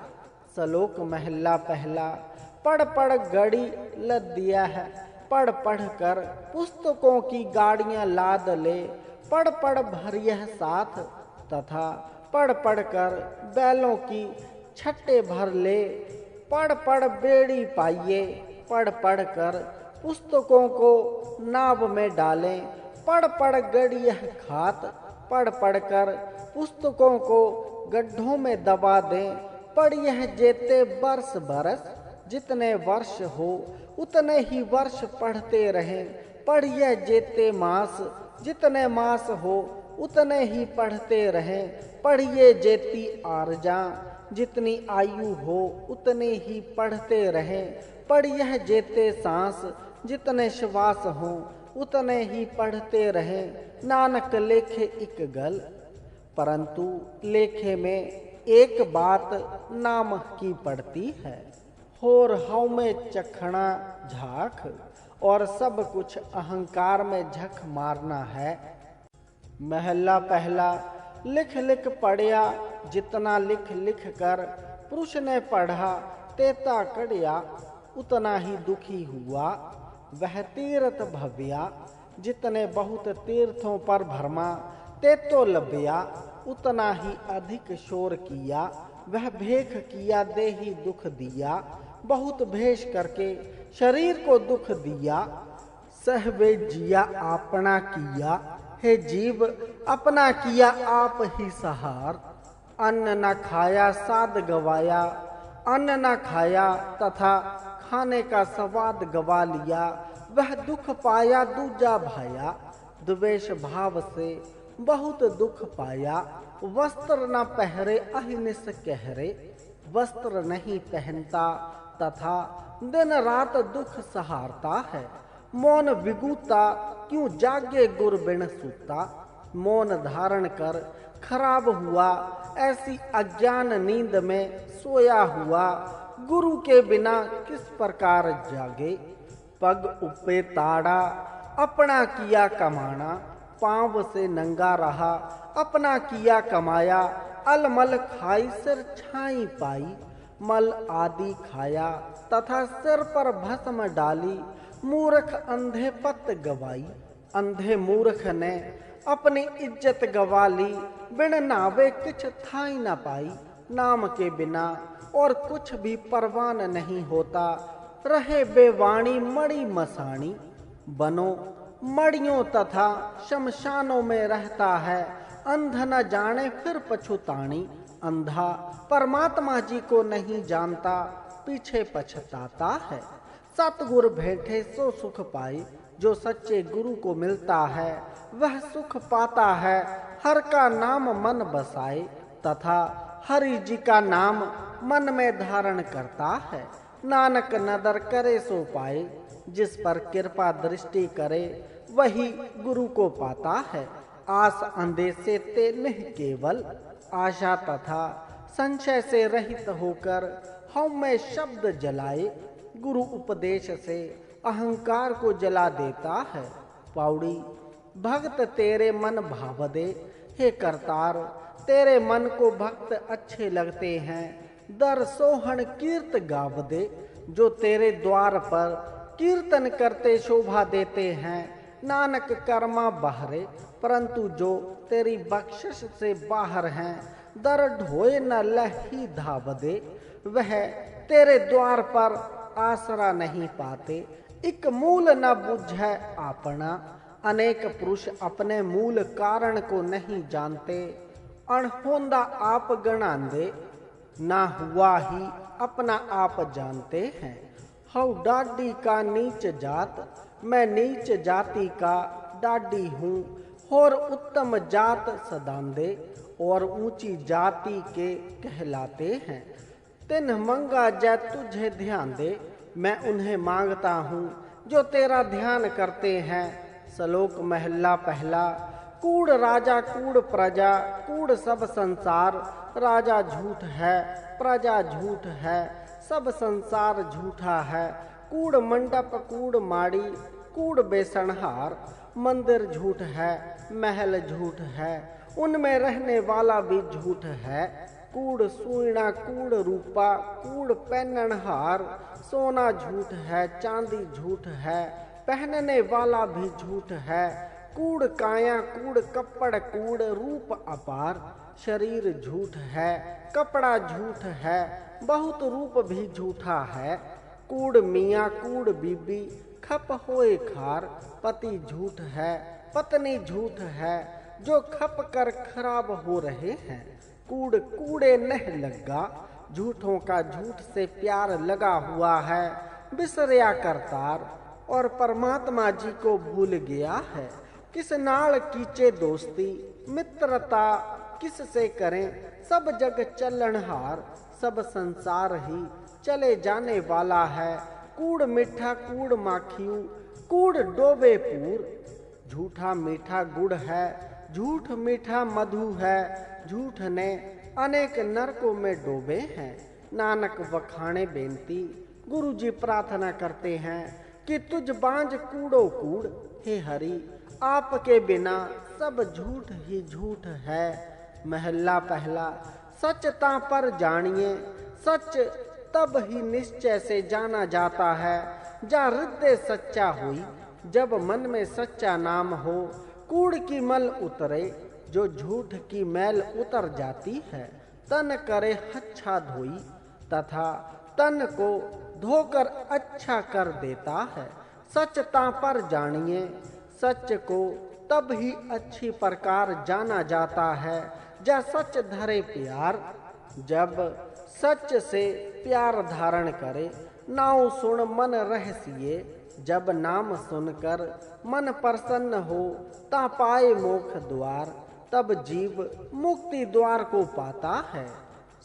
श्लोक महला पहला। पढ़ पढ़ गड़ी लद दिया है, पढ़ पढ़ कर पुस्तकों की गाड़ियां लाद ले। पढ़ पढ़ भरियह साथ, तथा पढ़ पढ़ कर बैलों की छट्टे भर ले। पढ़ पढ़ बेड़ी पाइये, पढ़ पढ़ कर पुस्तकों को नाव में डालें। पढ़ पढ़ गड़ियह खात, पढ़ पढ़ कर पुस्तकों को गड्ढों में दबा दें। पढ़ियह जेते वर्ष बरस, जितने वर्ष हो उतने ही वर्ष पढ़ते रहें। पढ़िए जेते मास, जितने मास हो उतने ही पढ़ते रहें। पढ़िए जेती आरजा, जितनी आयु हो उतने ही पढ़ते रहें। पढ़िए जेते सांस, जितने श्वास हो उतने ही पढ़ते रहें। नानक लेखे एक गल, परंतु लेखे में एक बात नाम की पड़ती है। होर हव में चखना झाख, और सब कुछ अहंकार में झक मारना है। महला पहला। लिख लिख पढ़िया, जितना लिख लिख कर पुरुष ने पढ़ा तेता कड़िया, उतना ही दुखी हुआ। वह तीर्थ भव्या, जितने बहुत तीर्थों पर भरमा ते तो लभ्या, उतना ही अधिक शोर किया। वह भेख किया दे ही दुख दिया, बहुत भेष करके शरीर को दुख दिया। सह वे जिया अपना किया, हे जीव अपना किया आप ही सहार। अन्न न खाया साध गवाया, अन्न न खाया तथा खाने का स्वाद गवा लिया। वह दुख पाया दूजा भाया, द्वेष भाव से बहुत दुख पाया। वस्त्र न पहरे अहिनिस कहरे, वस्त्र नहीं पहनता तथा दिन रात दुख सहारता है। मौन विगूता क्यों जागे गुर बिन सूता, मौन धारण कर खराब हुआ। ऐसी अज्ञान नींद में सोया हुआ, गुरु के बिना किस प्रकार जागे। पग उपे ताड़ा अपना किया कमाना, पांव से नंगा रहा अपना किया कमाया। अलमल खाई सिर छाई पाई, मल आदि खाया तथा सिर पर भस्म डाली। मूर्ख अंधे पत गवाई, अंधे मूर्ख ने अपनी इज्जत गवा ली। बिन नावे कुछ थाई न पाई, नाम के बिना और कुछ भी परवान नहीं होता। रहे बेवाणी मड़ी मसाणी, बनो मड़ियों तथा शमशानों में रहता है। अंध न जाने फिर पछुतानी, अंधा परमात्मा जी को नहीं जानता पीछे पछताता है। सतगुरु भेंटे सो सुख पाए, जो सच्चे गुरु को मिलता है वह सुख पाता है। हर का नाम मन बसाए तथा हरि जी का नाम मन में धारण करता है। नानक नदर करे सो पाए, जिस पर कृपा दृष्टि करे वही गुरु को पाता है। आस अंदेशे ते नहीं केवल, आशा तथा संशय से रहित होकर हम में शब्द जलाए, गुरु उपदेश से अहंकार को जला देता है। पौड़ी भक्त तेरे मन भाव दे, हे करतार तेरे मन को भक्त अच्छे लगते हैं। दर सोहन कीर्त गाव दे, जो तेरे द्वार पर कीर्तन करते शोभा देते हैं। नानक कर्मा बाहरे, परंतु जो तेरी बख्शिश से बाहर हैं। दर ढोए न लही धाव दे, वह तेरे द्वार पर आसरा नहीं पाते। एक मूल न बुझे आपना, अनेक पुरुष अपने मूल कारण को नहीं जानते। अणहोंदा आप गणांदे, ना हुआ ही अपना आप जानते हैं। हऊ डाडी का नीच जात, मैं नीच जाति का डाडी हूँ। और उत्तम जात सदांदे, और ऊंची जाति के कहलाते हैं। तिन्ह मंगा जय तुझे ध्यान दे, मैं उन्हें मांगता हूँ जो तेरा ध्यान करते हैं। श्लोक महला पहला। कूड़ राजा कूड़ प्रजा, कूड़ सब संसार। राजा झूठ है, प्रजा झूठ है, सब संसार झूठा है। कूड़ मंडप कूड़ माड़ी, कूड़ बेसनहार। मंदिर झूठ है, महल झूठ है, उनमें रहने वाला भी झूठ है। कूड़ सुईना कूड़ रूपा, कूड़ पहननहार। सोना झूठ है, चांदी झूठ है, पहनने वाला भी झूठ है। कूड़ काया कूड़ कपड़, कूड़ रूप अपार। शरीर झूठ है, कपड़ा झूठ है, बहुत रूप भी झूठा है। कूड़ मियाँ कूड़ बीबी, खप होए खार। पति झूठ है, पत्नी झूठ है, जो खप कर खराब हो रहे हैं। कूड़ कूड़े नहीं लगा, झूठों का झूठ से प्यार लगा हुआ है। बिसरिया करतार और परमात्मा जी को भूल गया है। किस नाल कीचे दोस्ती, मित्रता किस से करें। सब जग चलनहार, सब संसार ही चले जाने वाला है। कूड़ मीठा कूड़ माखियू, कूड़ डोबे पूर। झूठा मीठा गुड़ है, झूठ मीठा मधु है। झूठ ने अनेक नरकों में डोबे हैं। नानक वखाणे बेनती, गुरु जी प्रार्थना करते हैं कि तुझ बांझ कूड़ो कूड़। हे हरि आपके बिना सब झूठ ही झूठ है। महला पहला। सचता पर जानिए, सच तब ही निश्चय से जाना जाता है। जा हृदय सच्चा हुई, जब मन में सच्चा नाम हो। कूड़ की मल उतरे, जो झूठ की मैल उतर जाती है। तन करे अच्छा धोई, तथा तन को धोकर अच्छा कर देता है। सचता पर जानिए, सच को तब ही अच्छी प्रकार जाना जाता है। जा सच धरे प्यार, जब सच से प्यार धारण करे। नाउ सुन मन रहसिए, जब नाम सुनकर मन प्रसन्न हो। ता पाए मोक्ष द्वार, तब जीव मुक्ति द्वार को पाता है।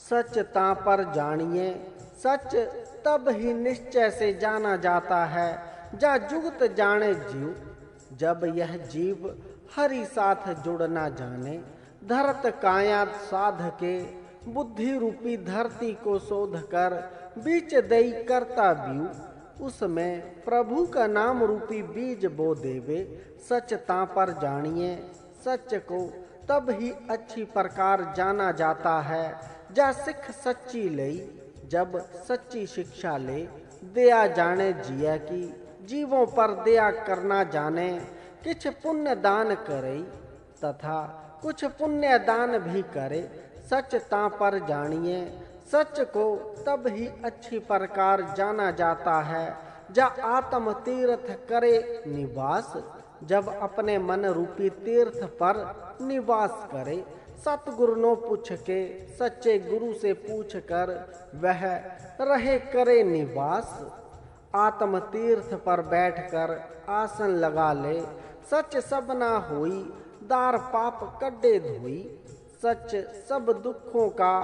सच ता पर जानिए, सच तब ही निश्चय से जाना जाता है। जा जुगत जाने जीव, जब यह जीव हरि साथ जुड़ना जाने। धरत काया साध के, बुद्धि रूपी धरती को शोध कर। बीच दई करता बीउ, उसमें प्रभु का नाम रूपी बीज बो देवे। सच ता पर जानिए, सच को तब ही अच्छी प्रकार जाना जाता है। जा सिख सच्ची लई, जब सच्ची शिक्षा ले। दया जाने जिया की, जीवों पर दया करना जाने। किछ पुण्य दान करे, तथा कुछ पुण्य दान भी करे। सच ता पर जानिए, सच को तब ही अच्छी प्रकार जाना जाता है। जा आत्म तीर्थ करे निवास, जब अपने मन रूपी तीर्थ पर निवास करे। सतगुरु नो पूछ के, सच्चे गुरु से पूछ कर, वह रहे करे निवास। आत्म तीर्थ पर बैठकर आसन लगा ले। सच सब ना होई, दार पाप कड्डे धोई। सच सब दुखों का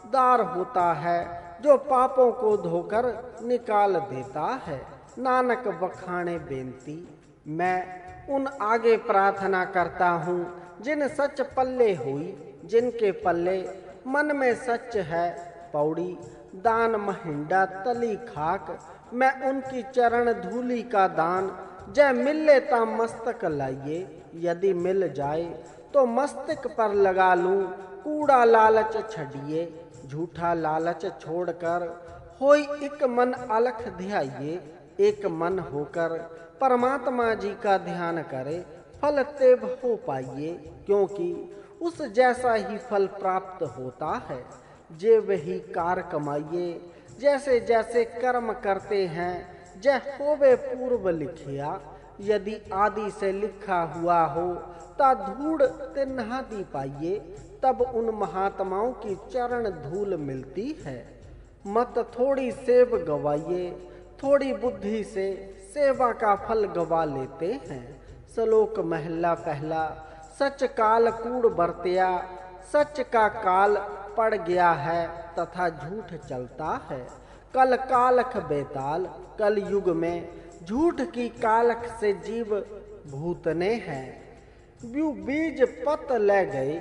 दार होता है, जो पापों को धोकर निकाल देता है। नानक बखाने बेनती, मैं उन आगे प्रार्थना करता हूँ जिन सच पल्ले हुई, जिनके पल्ले मन में सच है पौड़ी। दान महिंडा तली खाक, मैं उनकी चरण धूली का दान। जय मिले ता मस्तक लाइए, यदि मिल जाए तो मस्तक पर लगा लूं। कूड़ा लालच छड़िए, झूठा लालच छोड़कर होई एक मन अलख ध्याइए। एक मन होकर परमात्मा जी का ध्यान करे, फल तेव हो पाइए। क्योंकि उस जैसा ही फल प्राप्त होता है, जे वही कार कमाइए। जैसे जैसे कर्म करते हैं, जय होवे पूर्व लिखिया। यदि आदि से लिखा हुआ हो, ता धूड़ तिन्हा दी पाइए। तब उन महात्माओं की चरण धूल मिलती है। मत थोड़ी सेव गवाइए, थोड़ी बुद्धि से सेवा का फल गवा लेते हैं। श्लोक महला पहला। सच काल कूड़ बरतिया, सच का काल पड़ गया है तथा झूठ चलता है। कल कालख बेताल, कल युग में झूठ की कालख से जीव भूतने हैं। ब्यू बीज पत ले गए,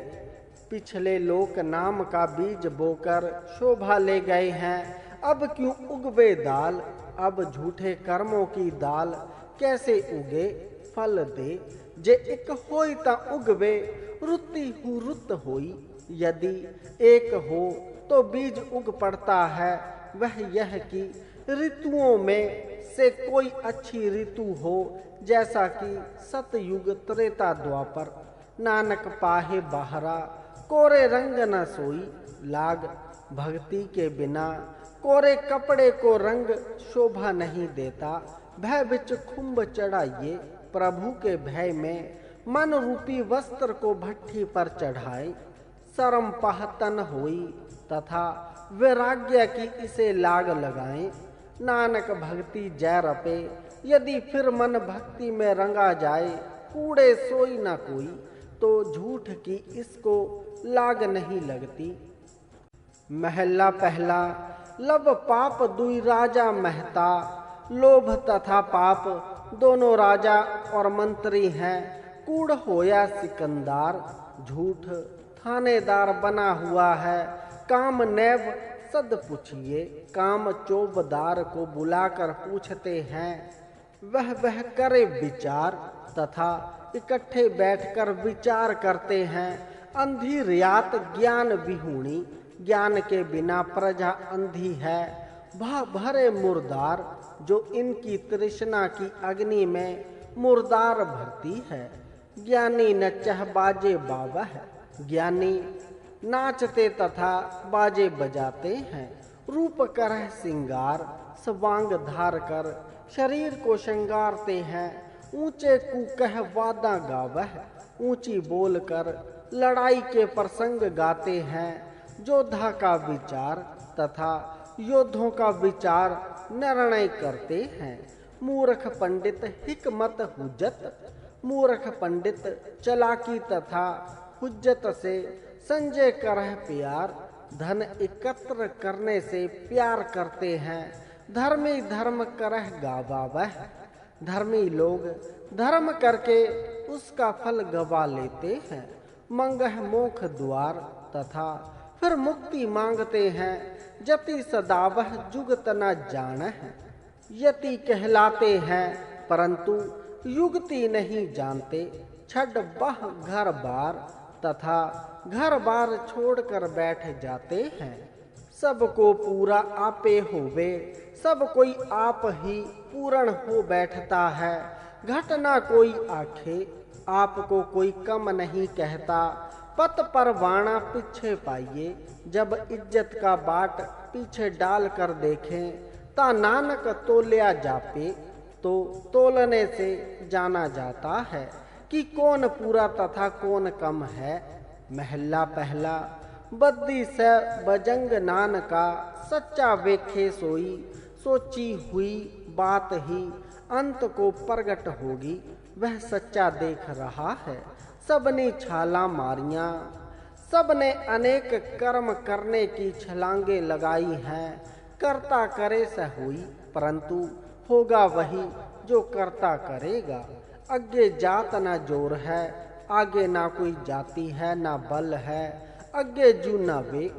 पिछले लोक नाम का बीज बोकर शोभा ले गए हैं। अब क्यों उगवे दाल, अब झूठे कर्मों की दाल कैसे उगे फल दे। जे एक होई ता उगवे, रुत्ती हु रुत होई। यदि एक हो तो बीज उग पड़ता है। वह यह कि ऋतुओं में से कोई अच्छी ऋतु हो, जैसा कि सतयुग त्रेता द्वापर। नानक पाहे बाहरा, कोरे रंग न सोई। लाग भक्ति के बिना कोरे कपड़े को रंग शोभा नहीं देता। भय बिच खुम्ब चढ़ाइए, प्रभु के भय में मन रूपी वस्त्र को भट्ठी पर चढ़ाए। शरम पहतन होई तथा वैराग्य की इसे लाग लगाएं। नानक भक्ति जय रपे, यदि फिर मन भक्ति में रंगा जाए। कूड़े सोई न कोई, तो झूठ की इसको लाग नहीं लगती। महला पहला। लब पाप दुई राजा महता, लोभ तथा पाप दोनों राजा और मंत्री हैं। कूड़ होया सिकंदार, झूठ थानेदार बना हुआ है। काम नैव सद पूछिए, काम चौबदार को बुलाकर पूछते हैं। वह करे विचार तथा इकट्ठे बैठकर विचार करते हैं। अंधी रियात ज्ञान विहूणी, ज्ञान के बिना प्रजा अंधी है। वह भरे मुर्दार, जो इनकी तृष्णा की अग्नि में मुर्दार भरती है। ज्ञानी नचह बाजे बावह, ज्ञानी नाचते तथा बाजे बजाते हैं। रूप करह सिंगार, स्वांग धार कर शरीर को श्रृंगारते हैं। ऊंचे कूकह वादा गावह, ऊंची बोलकर लड़ाई के प्रसंग गाते हैं। योद्धा का विचार तथा योद्धों का विचार निर्णय करते हैं। मूर्ख पंडित हिकमत हुज्जत, मूर्ख पंडित चालाकी तथा हुज्जत से संजय करह प्यार। धन एकत्र करने से प्यार करते हैं। धर्मी धर्म करह गावावह, धर्मी लोग धर्म करके उसका फल गवा लेते हैं। मंगह मोक्ष द्वार तथा फिर मुक्ति मांगते हैं। जति सदावह जुगत न जानह, यति कहलाते हैं परंतु युगति नहीं जानते। छड बह घर बार तथा घर बार छोड़कर बैठ जाते हैं। सबको पूरा आपे होवे, सब कोई आप ही पूर्ण हो बैठता है। घटना कोई आखे, आपको कोई कम नहीं कहता। पत पर वाणा पीछे पाइए, जब इज्जत का बाट पीछे डाल कर देखें। ता नानक तोलिया जापे, तो तोलने से जाना जाता है कि कौन पूरा तथा कौन कम है। महला पहला। बद्दी से बजंग नान का, सच्चा वेखे सोई। सोची हुई बात ही अंत को प्रगट होगी, वह सच्चा देख रहा है। सबने छाला मारियां, सबने अनेक कर्म करने की छलांगे लगाई हैं। कर्ता करे स हुई, परंतु होगा वही जो कर्ता करेगा। अज्ञे जात न जोर है, आगे ना कोई जाति है ना बल है, अगे जू न वे।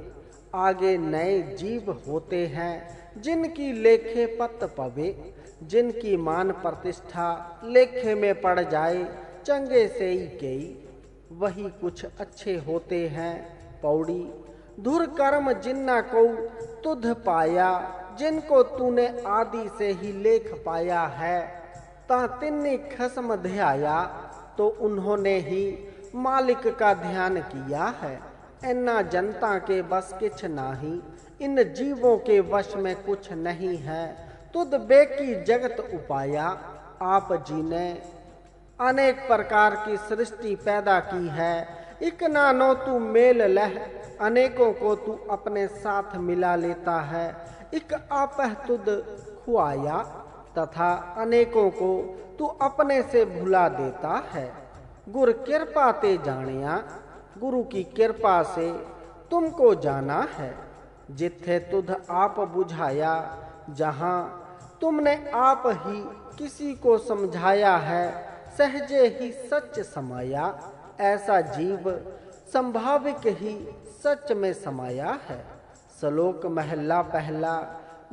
आगे नए जीव होते हैं जिनकी लेखे पत पवे, जिनकी मान प्रतिष्ठा लेखे में पड़ जाए चंगे से ही कई, वही कुछ अच्छे होते हैं पौड़ी। धुर कर्म जिन्ना को तुध पाया, जिनको तूने आदि से ही लेख पाया है। ता तिन्नी खस्म ध्याया, तो उन्होंने ही मालिक का ध्यान किया है। इन्ना जनता के बस किछ नाही, इन जीवों के वश में कुछ नहीं है। तुद बेकी जगत उपाया, आप जी ने अनेक प्रकार की सृष्टि पैदा की है। इक नानो तू मेल लह, अनेकों को तू अपने साथ मिला लेता है। इक आपह तुद खुआया, तथा अनेकों को तू अपने से भुला देता है। गुर कृपा ते जानिया, गुरु की कृपा से तुमको जाना है। जिथे तुध आप बुझाया, जहाँ तुमने आप ही किसी को समझाया है। सहजे ही सच समाया, ऐसा जीव संभाविक ही सच में समाया है। श्लोक महला पहला।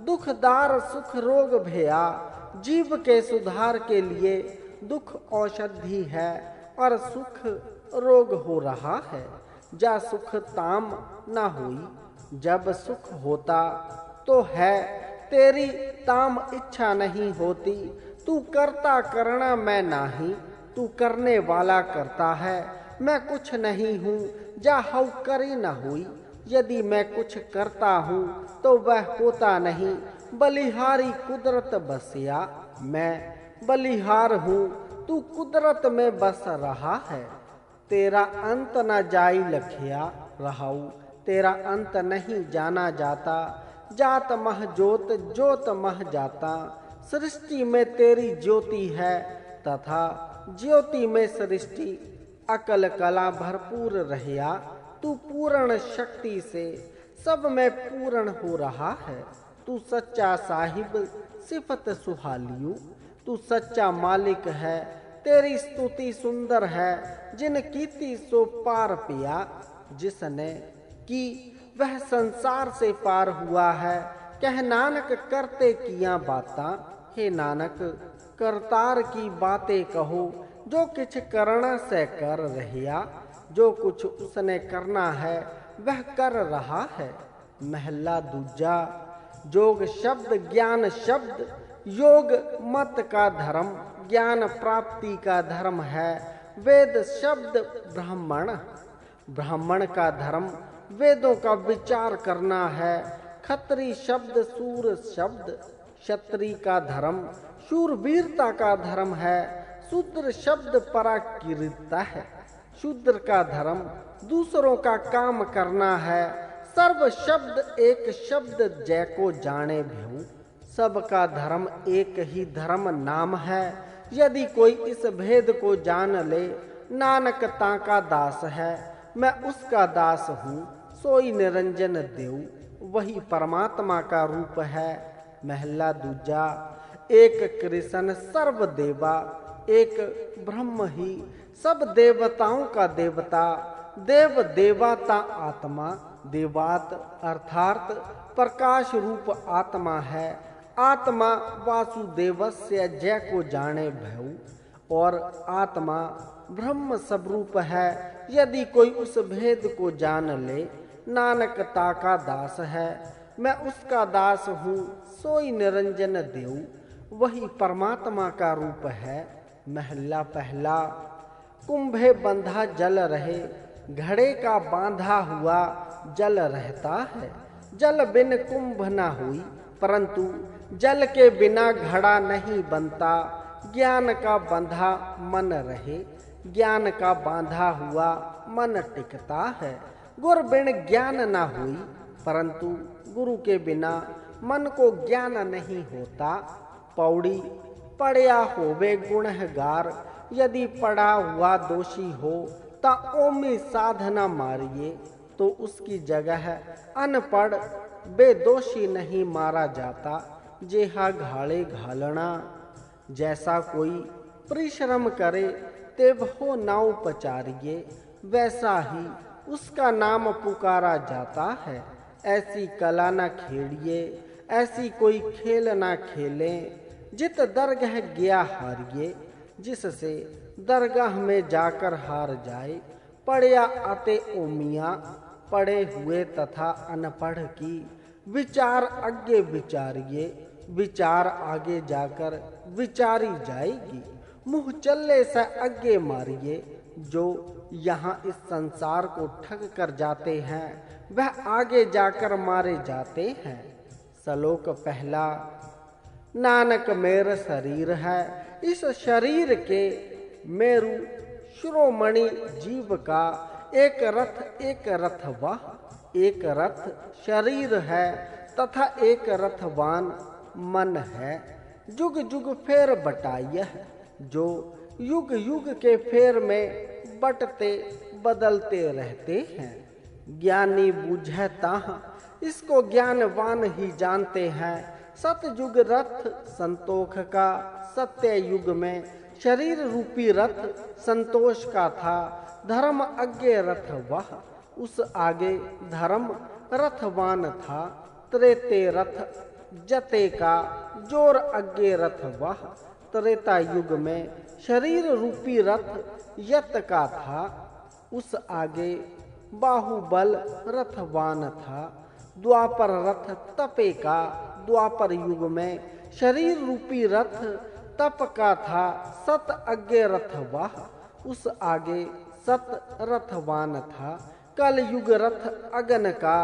दुखदार सुख रोग भया, जीव के सुधार के लिए दुख औषधि है और सुख रोग हो रहा है। जा सुख ताम न हुई, जब सुख होता तो है तेरी ताम इच्छा नहीं होती। तू करता करना मैं नाही, तू करने वाला करता है। मैं कुछ नहीं हूँ, जा हऊ करी न हुई। यदि मैं कुछ करता हूँ तो वह होता नहीं। बलिहारी कुदरत बसिया, मैं बलिहार हूँ, तू कुदरत में बस रहा है। तेरा अंत न जाई लखिया रहाऊ, तेरा अंत नहीं जाना जाता। जात मह ज्योत, ज्योत मह जाता। सृष्टि में तेरी ज्योति है, तथा ज्योति में सृष्टि। अकल कला भरपूर रहिया, तू पूर्ण शक्ति से सब में पूर्ण हो रहा है। तू सच्चा साहिब सिफत सुहालियू, तू सच्चा मालिक है। तेरी स्तुति सुंदर है, जिन कीती सो पार पिया। जिसने की वह संसार से पार हुआ है। कह नानक करते किया बाता, हे नानक करतार की बातें कहो। जो किछ करना से कर रहिया, जो कुछ उसने करना है वह कर रहा है। महला दूजा। जोग शब्द ज्ञान शब्द, योग मत का धर्म ज्ञान प्राप्ति का धर्म है। वेद शब्द ब्राह्मण, ब्राह्मण का धर्म वेदों का विचार करना है। खत्री शब्द सूर शब्द, क्षत्रिय का धर्म शूरवीरता का धर्म है। शूद्र शब्द पराकीर्तिता है, शूद्र का धर्म दूसरों का काम करना है। सर्व शब्द एक शब्द जय को जाने भ्यू, सबका धर्म एक ही धर्म नाम है। यदि कोई इस भेद को जान ले, नानक ताका दास है। मैं उसका दास हूँ, सोई निरंजन देव, वही परमात्मा का रूप है। महला दूजा। एक कृष्ण सर्व देवा, एक ब्रह्म ही सब देवताओं का देवता। देव देवता आत्मा, देवात अर्थात प्रकाश रूप आत्मा है। आत्मा वासुदेवस्य जय को जाने भयऊ, और आत्मा ब्रह्म स्वरूप है। यदि कोई उस भेद को जान ले, नानक ताका दास है। मैं उसका दास हूँ, सोई निरंजन देव, वही परमात्मा का रूप है। महला पहला। कुंभे बंधा जल रहे, घड़े का बांधा हुआ जल रहता है। जल बिन कुंभ न हुई, परंतु जल के बिना घड़ा नहीं बनता। ज्ञान का बंधा मन रहे, ज्ञान का बांधा हुआ मन टिकता है। गुर बिन ज्ञान न हुई, परंतु गुरु के बिना मन को ज्ञान नहीं होता। पौड़ी। पढ़या होवे गुणहगार, यदि पढ़ा हुआ दोषी हो ता ओमी साधना मारिए, तो उसकी जगह अनपढ़ बेदोषी नहीं मारा जाता। जेहा घाले घालना, जैसा कोई परिश्रम करे तेवहो नाव पचारिए, वैसा ही उसका नाम पुकारा जाता है। ऐसी कला न खेड़िए, ऐसी कोई खेल न खेलें, जित दरगाह गया हारिए, जिससे दरगाह में जाकर हार जाए। पढ़या आते ओ मियाँ, पढ़े हुए तथा अनपढ़ की विचार आगे विचारिए, विचार आगे जाकर विचारी जाएगी। मुँह चलने से आगे मारिए, जो यहाँ इस संसार को ठग कर जाते हैं वह आगे जाकर मारे जाते हैं। श्लोक पहला। नानक मेरा शरीर है, इस शरीर के मेरु शिरोमणि जीव का एक रथ वह, एक रथ शरीर है तथा एक रथवान मन है। जुग जुग फेर बटाइय, जो युग युग के फेर में बटते बदलते रहते हैं। ज्ञानी बूझे ताह, इसको ज्ञानवान ही जानते हैं। सतयुग रथ संतोष का, सत्य युग में शरीर रूपी रथ संतोष का था। धर्म आगे रथ वह, उस आगे धर्म रथवान था। त्रेते रथ जते का, जोर आगे रथ वह। त्रेता युग में शरीर रूपी रथ यत का था, उस आगे बाहुबल रथवान था। द्वापर रथ तपे का, द्वापर युग में शरीर रूपी रथ तप का था। सत आगे रथ वह, उस आगे सत रथवान था। कल युग रथ अगन का,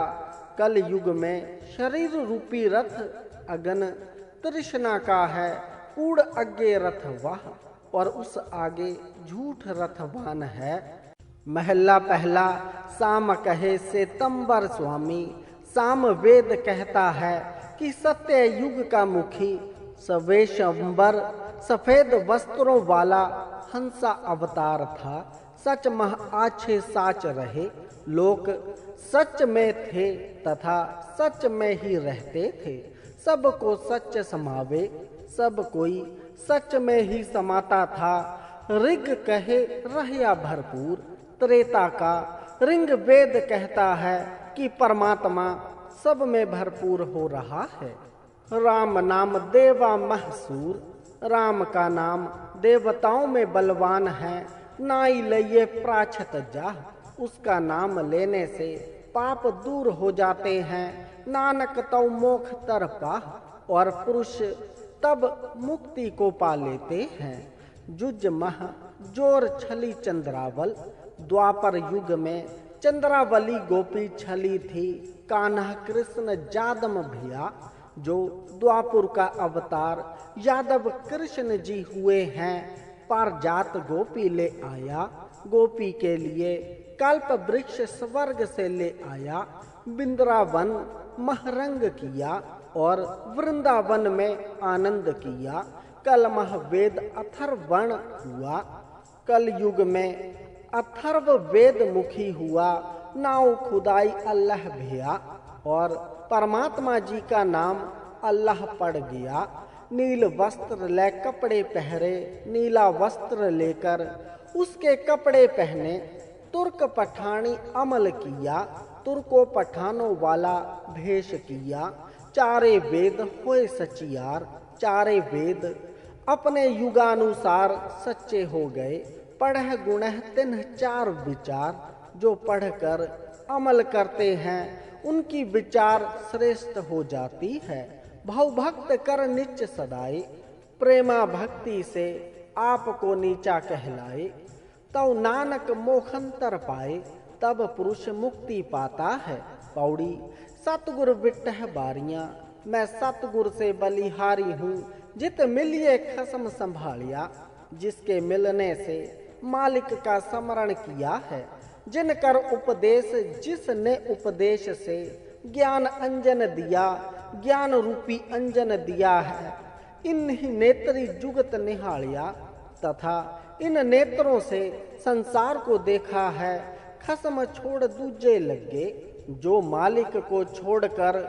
कल युग में शरीर रूपी रथ अगन तृष्णा का है। कूड़ आगे रथ वह, और उस आगे झूठ रथवान है। महला पहला। साम कहे से तंबर स्वामी, साम वेद कहता है कि सत्य युग का मुखी सवेशंबर सफेद वस्त्रों वाला हंसा अवतार था। सच मह आछे साच रहे, लोग सच में थे तथा सच में ही रहते थे। सबको सच समावे, सब कोई सच में ही समाता था। ऋग कहे रहया भरपूर, त्रेता का ऋग वेद कहता है कि परमात्मा सब में भरपूर हो रहा है। राम नाम देवा महसूर, राम का नाम देवताओं में बलवान है। नाई लइये प्राछत जाह, उसका नाम लेने से पाप दूर हो जाते हैं। नानक तौ मोख तर पाह, और पुरुष तब मुक्ति को पा लेते हैं। जुज मह जोर छली चंद्रावल, द्वापर युग में चंद्रावली गोपी छली थी। कान्हा कृष्ण जादम भिया, जो द्वापुर का अवतार यादव कृष्ण जी हुए हैं। पारजात गोपी ले आया, गोपी के लिए कल्प वृक्ष स्वर्ग से ले आया। बिंद्रावन महरंग किया और वृंदावन में आनंद किया। कलमह वेद अथर्वण हुआ, कल युग में अथर्व वेद मुखी हुआ। नाव खुदाई अल्लाह भिया, और परमात्मा जी का नाम अल्लाह पड़ गया। नील वस्त्र ले कपड़े पहरे, नीला वस्त्र लेकर उसके कपड़े पहने। तुर्क पठानी अमल किया, तुर्को पठानों वाला भेष किया। चारे वेद होए सचियार, चारे वेद अपने युगानुसार सच्चे हो गए। पढ़ गुणह तिन्ह चार विचार, जो पढ़कर अमल करते हैं उनकी विचार श्रेष्ठ हो जाती है। भाव भक्त कर नीच सदाए, प्रेमा भक्ति से आपको नीचा कहलाए। तब नानक मोखंतर पाए, तब पुरुष मुक्ति पाता है। पौड़ी। सतगुर बिटह बारियां, मैं सतगुर से बलिहारी हूँ। जित मिलिए खसम संभालिया, जिसके मिलने से मालिक का स्मरण किया है। जिनकर उपदेश जिसने उपदेश से ज्ञान अंजन दिया, ज्ञान रूपी अंजन दिया है। इन्हीं नेत्री जुगत निहालिया, तथा इन नेत्रों से संसार को देखा है। खसम छोड़ दूजे लगे, जो मालिक को छोड़कर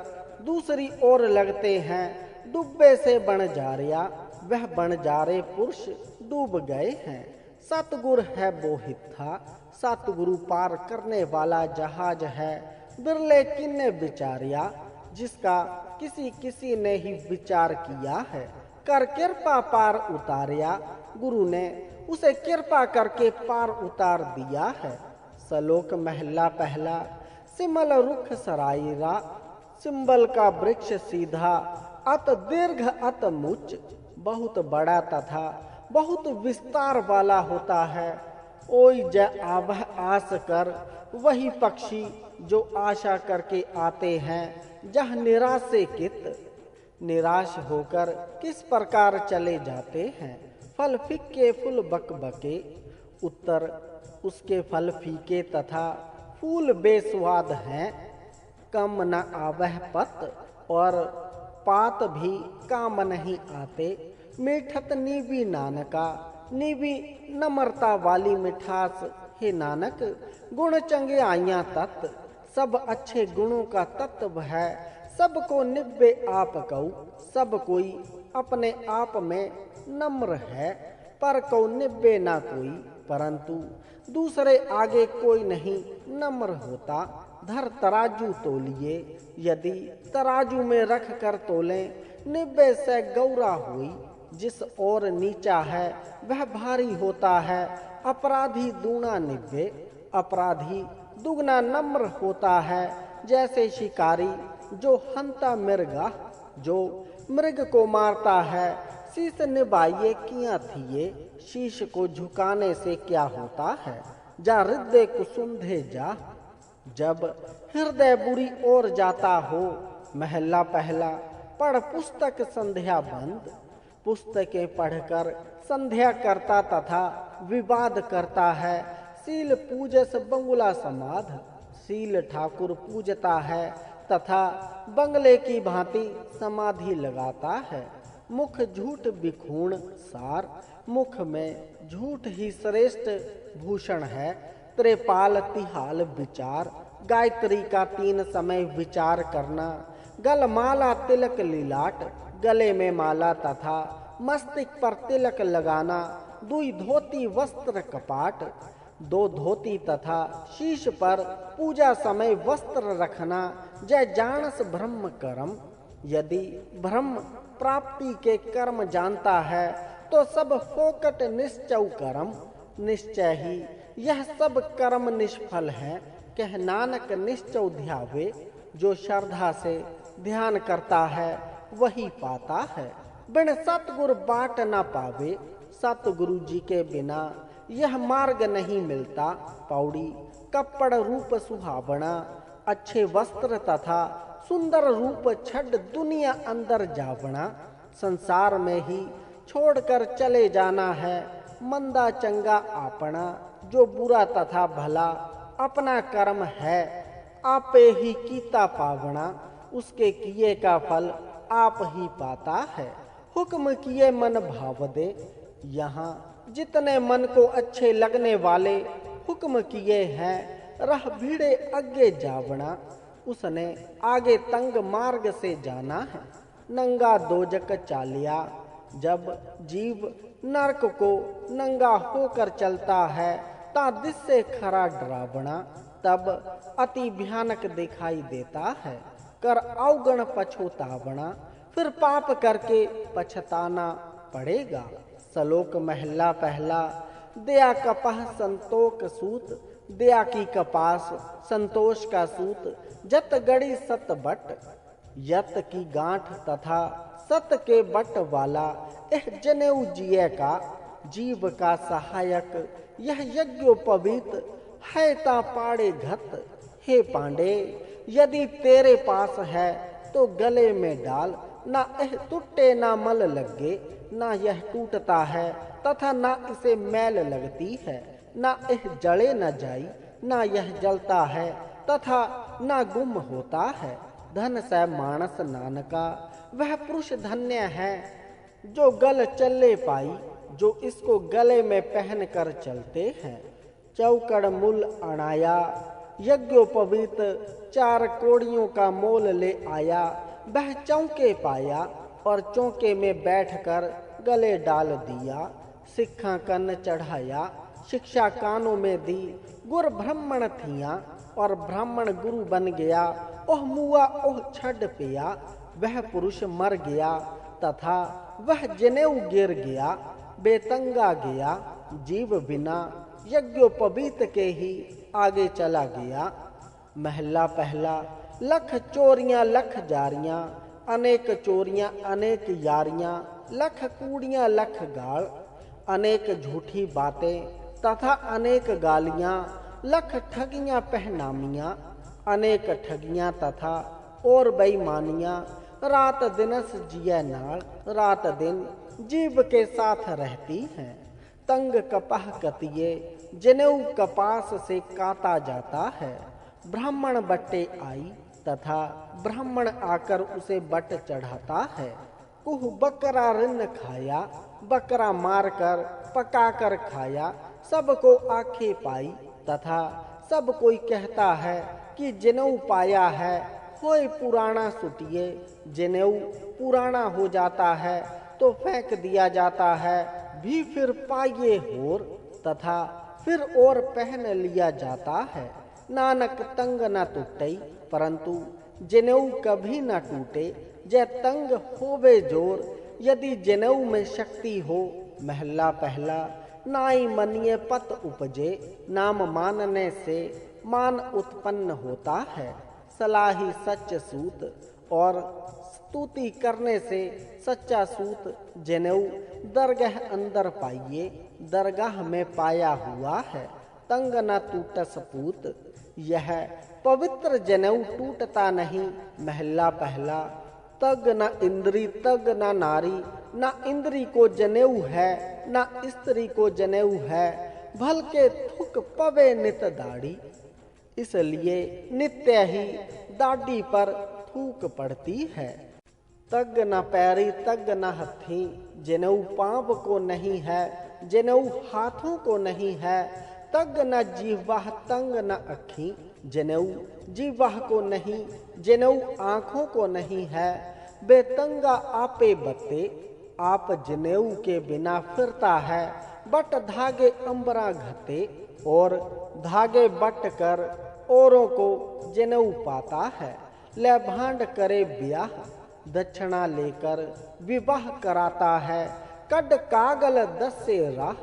दूसरी ओर लगते हैं। डूबे से बन जारिया, वह बन जारे पुरुष डूब गए हैं। सतगुर है बोहित था, सतगुरु पार करने वाला जहाज है। बिरले किन्ने विचारिया, जिसका किसी किसी ने ही विचार किया है। कर कृपा पार उतारिया, गुरु ने उसे कृपा करके पार उतार दिया है। सलोक महला पहला। सिमल रुख सराइरा, सिंबल का वृक्ष सीधा। अत दीर्घ अत मुच, बहुत बड़ा तथा बहुत विस्तार वाला होता है। ओई ज आवह आस कर, वही पक्षी जो आशा करके आते हैं। जह निराश से कित, निराश होकर किस प्रकार चले जाते हैं। फल फिक्के फूल बकबके, उत्तर उसके फल फीके तथा फूल बेस्वाद हैं। कम न आवह पत, और पात भी काम नहीं आते। मीठत नीवी नानका, नीवी नम्रता वाली मिठास हे नानक। गुण चंगे आइया तत्, सब अच्छे गुणों का तत्व है। सबको निब्बे आप कऊ, सब कोई अपने आप में नम्र है। पर को निब्बे ना कोई, परंतु दूसरे आगे कोई नहीं नम्र होता। धर तराजू तोलिए, यदि तराजू में रख कर तोलें। निब्बे से गौरा हुई, जिस और नीचा है वह भारी होता है। अपराधी दूना निब्बे, अपराधी दुगना नम्र होता है। जैसे शिकारी जो हंता मृगा, जो मृग को मारता है। शीश निभाइए किया थिए, शीश को झुकाने से क्या होता है। जा हृदय कुसुंधे जा, जब हृदय बुरी ओर जाता हो। महला पहला। पढ़ पुस्तक संध्या बंद, पुस्तकें पढ़कर संध्या करता तथा विवाद करता है। सील पूजस बंगुला समाध, सील ठाकुर पूजता है तथा बंगले की भांति समाधि लगाता है। मुख झूठ बिखूण सार, मुख में झूठ ही श्रेष्ठ भूषण है। त्रिपाल तिहाल विचार, गायत्री का 3 समय विचार करना। गल माला तिलक लीलाट, गले में माला तथा मस्तिष्क पर तिलक लगाना। 2 धोती वस्त्र कपाट, 2 धोती तथा शीश पर पूजा समय वस्त्र रखना। जय जानस ब्रह्म कर्म, यदि ब्रह्म प्राप्ति के कर्म जानता है तो सब फोकट निश्चय कर्म। निश्चय ही यह सब कर्म निष्फल है। कह नानक निश्चय ध्यावे, जो श्रद्धा से ध्यान करता है वही पाता है। बिन सतगुरु बाट न पावे, सतगुरु जी के बिना यह मार्ग नहीं मिलता। पौड़ी। कपड़ रूप सुहावना, अच्छे वस्त्र तथा सुंदर रूप छड़ दुनिया अंदर जावना। संसार में ही छोड़कर चले जाना है। मंदा चंगा आपना, जो बुरा तथा भला अपना कर्म है। आपे ही कीता पावना, उसके किए का फल आप ही पाता है। हुक्म किए मन भाव दे, यहाँ जितने मन को अच्छे लगने वाले हुक्म किए हैं। रह भीड़े आगे जावना, उसने आगे तंग मार्ग से जाना है। नंगा दोजक चालिया, जब जीव नरक को नंगा होकर चलता है ता दिससे खरा डरावना, तब अति भयानक दिखाई देता है। कर अवगण पछोतावना, फिर पाप करके पछताना पड़ेगा। सलोक महला पहला। दया कपह संतोष सूत, दया की कपास संतोष का सूत। जत गड़ी सत बट, यत की गांठ तथा सत के बट वाला। एह जनेऊ जिये का, जीव का सहायक। यह यज्ञोपवीत है ता पाड़े घत। हे पांडे, यदि तेरे पास है तो गले में डाल। ना यह टूटे ना मल लगे, ना यह टूटता है तथा ना इसे मैल लगती है। ना यह जले न जाई, ना यह जलता है तथा ना गुम होता है। धन से मानस नानका, वह पुरुष धन्य है जो गल चले पाई, जो इसको गले में पहन कर चलते हैं। चौकड़ मूल अणाया, यज्ञोपवीत 4 कोड़ियों का मोल ले आया। वह चौके पाया और चौके में बैठकर गले डाल दिया। सिक्खा कन्न चढ़ाया, शिक्षा कानों में दी, गुर ब्राह्मण थिया और ब्राह्मण गुरु बन गया। ओह मुआ ओह छड़ पिया, वह पुरुष मर गया, तथा वह जनेऊ गिर गया, बेतंगा गया, जीव बिना यज्ञोपवीत के ही आगे चला गया। महला पहला। लख चोरियां लख जारियां, अनेक चोरियां अनेक यारियां, लख कूड़ियां लख गाल, अनेक झूठी बातें तथा अनेक गालियां, लख ठगियां पहनामियां, अनेक ठगियां तथा और बेईमानियां। रात दिनस जिया नाल, रात दिन जीव के साथ रहती हैं। तंग कपह कतिये, जनेऊ कपास से काता जाता है। ब्राह्मण बट्टे आई, तथा ब्राह्मण आकर उसे बट चढ़ाता है। कुह बकरा रिन्न खाया, बकरा मारकर पकाकर खाया, सबको आंखें पाई, तथा सब कोई कहता है कि जनेऊ पाया है। होए पुराना सुटिए, जनेऊ पुराना हो जाता है तो फेंक दिया जाता है, भी फिर पाइये होर, तथा फिर और पहन लिया जाता है। नानक तंग न टूटे, परंतु जनेऊ कभी न टूटे। जय तंग होवे जोर, यदि जनेऊ में शक्ति हो। महला पहला। नाई मनिए पत उपजे, नाम मानने से मान उत्पन्न होता है। सलाही सच सूत, और स्तुति करने से सच्चा सूत। जनेऊ दरगाह अंदर पाइये, दरगाह में पाया हुआ है। तंग न टूटस पूत, यह पवित्र जनेऊ टूटता नहीं। महला पहला। तग न इंद्री तग न नारी, न इंद्री को जनेऊ है न स्त्री को जनेऊ है। भल के थुक पवे नित दाढ़ी, इसलिए नित्य ही दाढ़ी पर थूक पड़ती है। तग न पैरी तग न हथी, जनेऊ पांव को नहीं है, जनेऊ हाथों को नहीं है। तग न जीवाह तंग न अखी, जनेऊ जीवाह को नहीं, जनेऊ आँखों को नहीं है। बेतंगा आपे बत्ते, आप जनेऊ के बिना फिरता है। बट धागे अंबरा घते, और धागे बट कर औरों को जनेऊ पाता है। ले भांड करे ब्याह, दक्षिणा लेकर विवाह कराता है। कड कागल दस से राह,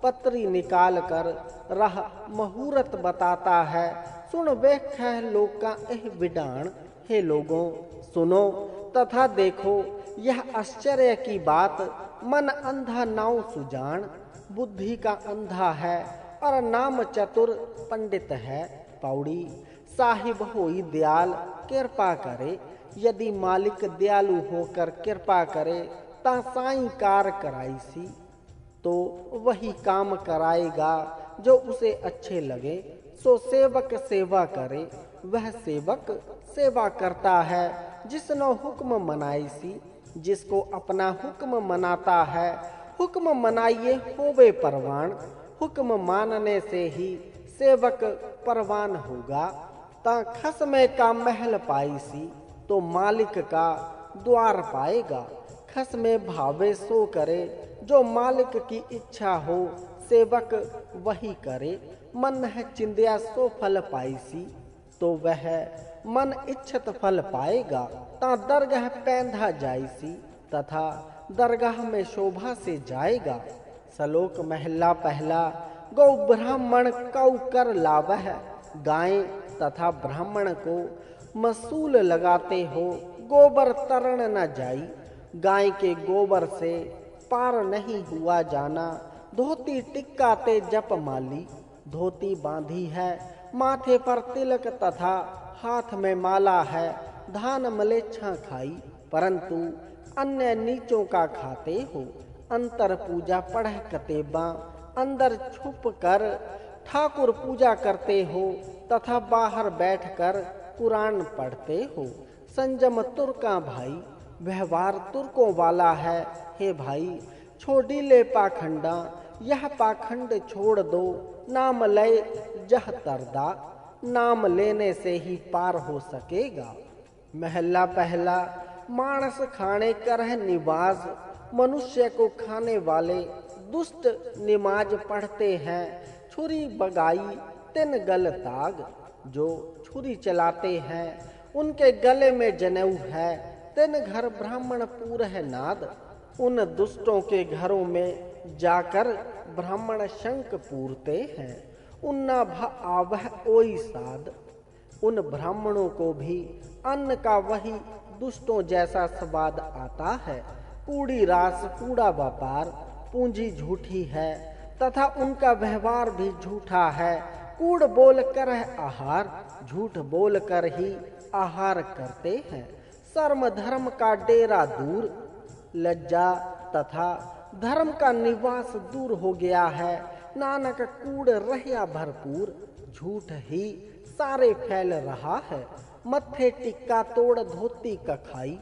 पत्री निकाल कर राह मुहूर्त बताता है। सुन वेख लोका एह विडाण, हे लोगों सुनो तथा देखो यह आश्चर्य की बात। मन अंधा नाव सुजान, बुद्धि का अंधा है और नाम चतुर पंडित है। पौड़ी। साहिब होई दयाल, कृपा करे। यदि मालिक दयालु होकर कृपा करे, ता साई कार कराईसी, तो वही काम कराएगा जो उसे अच्छे लगे। सो सेवक सेवा करे, वह सेवक सेवा करता है जिसनो हुक्म मनाईसी। जिसको अपना हुक्म मनाता है, हुक्म मनाइए होवे परवान। हुक्म मानने से ही सेवक परवान होगा। ता खसमे का महल पाईसी, तो मालिक का द्वार पाएगा। खस में भावे सो करे, जो मालिक की इच्छा हो सेवक वही करे। मन है चिंदिया सो फल पाईसी, तो वह मन इच्छित फल पाएगा। ता दरगाह पैंधा जाईसी, तथा दरगाह में शोभा से जाएगा। सलोक महला पहला। गौ ब्राह्मण कौ कर लावह, गाय तथा ब्राह्मण को मसूल लगाते हो। गोबर तरण न जाई, गाय के गोबर से पार नहीं हुआ जाना। धोती टिक्काते जप माली, धोती बांधी है, माथे पर तिलक तथा हाथ में माला है। धान मलेच्छा खाई, परंतु अन्य नीचों का खाते हो। अंतर पूजा पढ़ कतेबा, अंदर छुप कर ठाकुर पूजा करते हो, तथा बाहर बैठकर कुरान पढ़ते हो। संजम तुर्का भाई, व्यवहार तुर्कों वाला है। हे भाई, छोड़ी ले पाखंडा, यह पाखंड छोड़ दो। नाम ले जह तरदा, नाम लेने से ही पार हो सकेगा। महला पहला। मानस खाने करह निवास, मनुष्य को खाने वाले दुष्ट निमाज पढ़ते हैं। छुरी बगाई तिन गल ताग, जो छुरी चलाते हैं उनके गले में जनेऊ है। तिन घर ब्राह्मण पूर है नाद, उन दुष्टों के घरों में जाकर ब्राह्मण शंख पूरते हैं। उन्ना भ आवह ओई साद, उन ब्राह्मणों को भी अन्न का वही दुष्टों जैसा स्वाद आता है। कूड़ी रास कूड़ा व्यापार, पूंजी झूठी है तथा उनका व्यवहार भी झूठा है। कूड़ बोल कर है आहार, झूठ बोल कर ही आहार करते हैं। शर्म धर्म का डेरा दूर, लज्जा तथा धर्म का निवास दूर हो गया है। नानक कूड़ रहया भरपूर, झूठ ही सारे फैल रहा है। मत्थे टिक्का तोड़ धोती कखाई,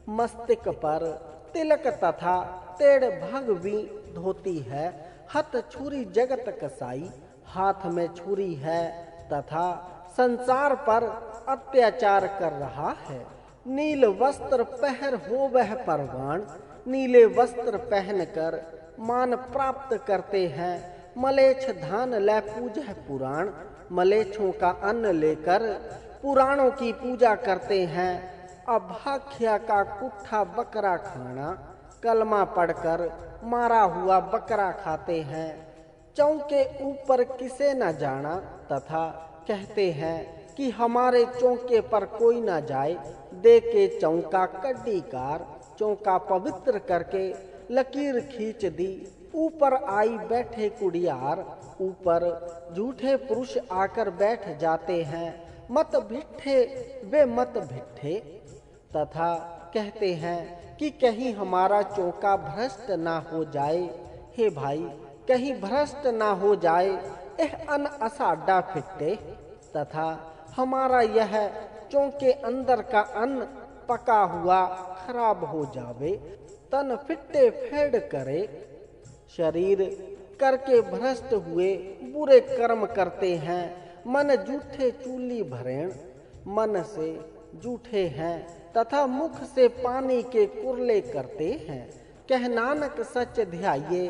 मस्तिष्क पर तिलक तथा तेड़ भगवी धोती है। हथ छुरी जगत कसाई, हाथ में छुरी है तथा संसार पर अत्याचार कर रहा है। नील वस्त्र पहर हो वह परवान, नीले वस्त्र पहनकर मान प्राप्त करते हैं। मलेच्छ धान ले पूजह पुराण, मलेच्छों का अन्न लेकर पुराणों की पूजा करते हैं। अभाख्या का कुट्ठा बकरा खाना, कलमा पढ़कर मारा हुआ बकरा खाते हैं। चौके ऊपर किसे न जाना तथा कहते हैं कि हमारे चौके पर कोई न जाए। दे के चौका कड्डीकार, चौका पवित्र करके लकीर खींच दी। ऊपर आई बैठे कुड़ियार, ऊपर झूठे पुरुष आकर बैठ जाते हैं। मत भिट्ठे वे मत भिट्ठे, तथा कहते हैं कि कहीं हमारा चौका भ्रष्ट ना हो जाए। हे भाई, कहीं भ्रष्ट ना हो जाए, यह अन असाडा फिट्टे, तथा हमारा यह चौके अंदर का अन्न पका हुआ खराब हो जावे। तन फिट्टे फेड़ करे, शरीर करके भ्रष्ट हुए बुरे कर्म करते हैं। मन जूठे चूली भरेण, मन से जूठे हैं तथा मुख से पानी के कुरले करते हैं। कह नानक सच ध्याये,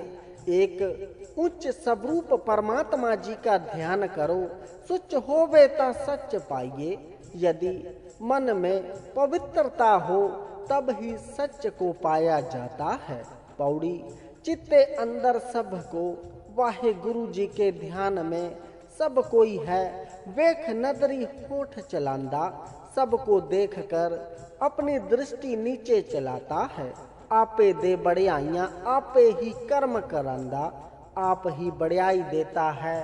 एक उच्च स्वरूप परमात्मा जी का ध्यान करो। सुच होवे ता सच पाइये, यदि मन में पवित्रता हो तब ही सच को पाया जाता है। पौड़ी चित्ते अंदर सबको वाहे गुरु जी के ध्यान में सब कोई है। वेख नदरी होठ चलांदा, सबको देखकर अपनी दृष्टि नीचे चलाता है। आपे दे बड़ियाइयां आपे ही कर्म करांदा, आप ही बड़ियाई देता है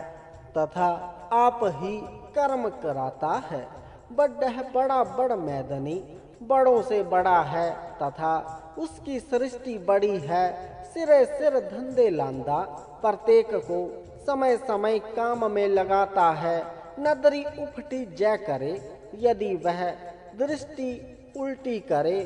तथा आप ही कर्म कराता है। बड़ा बड़ा बड़ मैदनी, बड़ों से बड़ा है तथा उसकी सृष्टि बड़ी है। सिरे सिर धंधे लांदा, प्रत्येक को समय समय काम में लगाता है। नदरी उफटी जय करे, यदि वह दृष्टि उल्टी करे।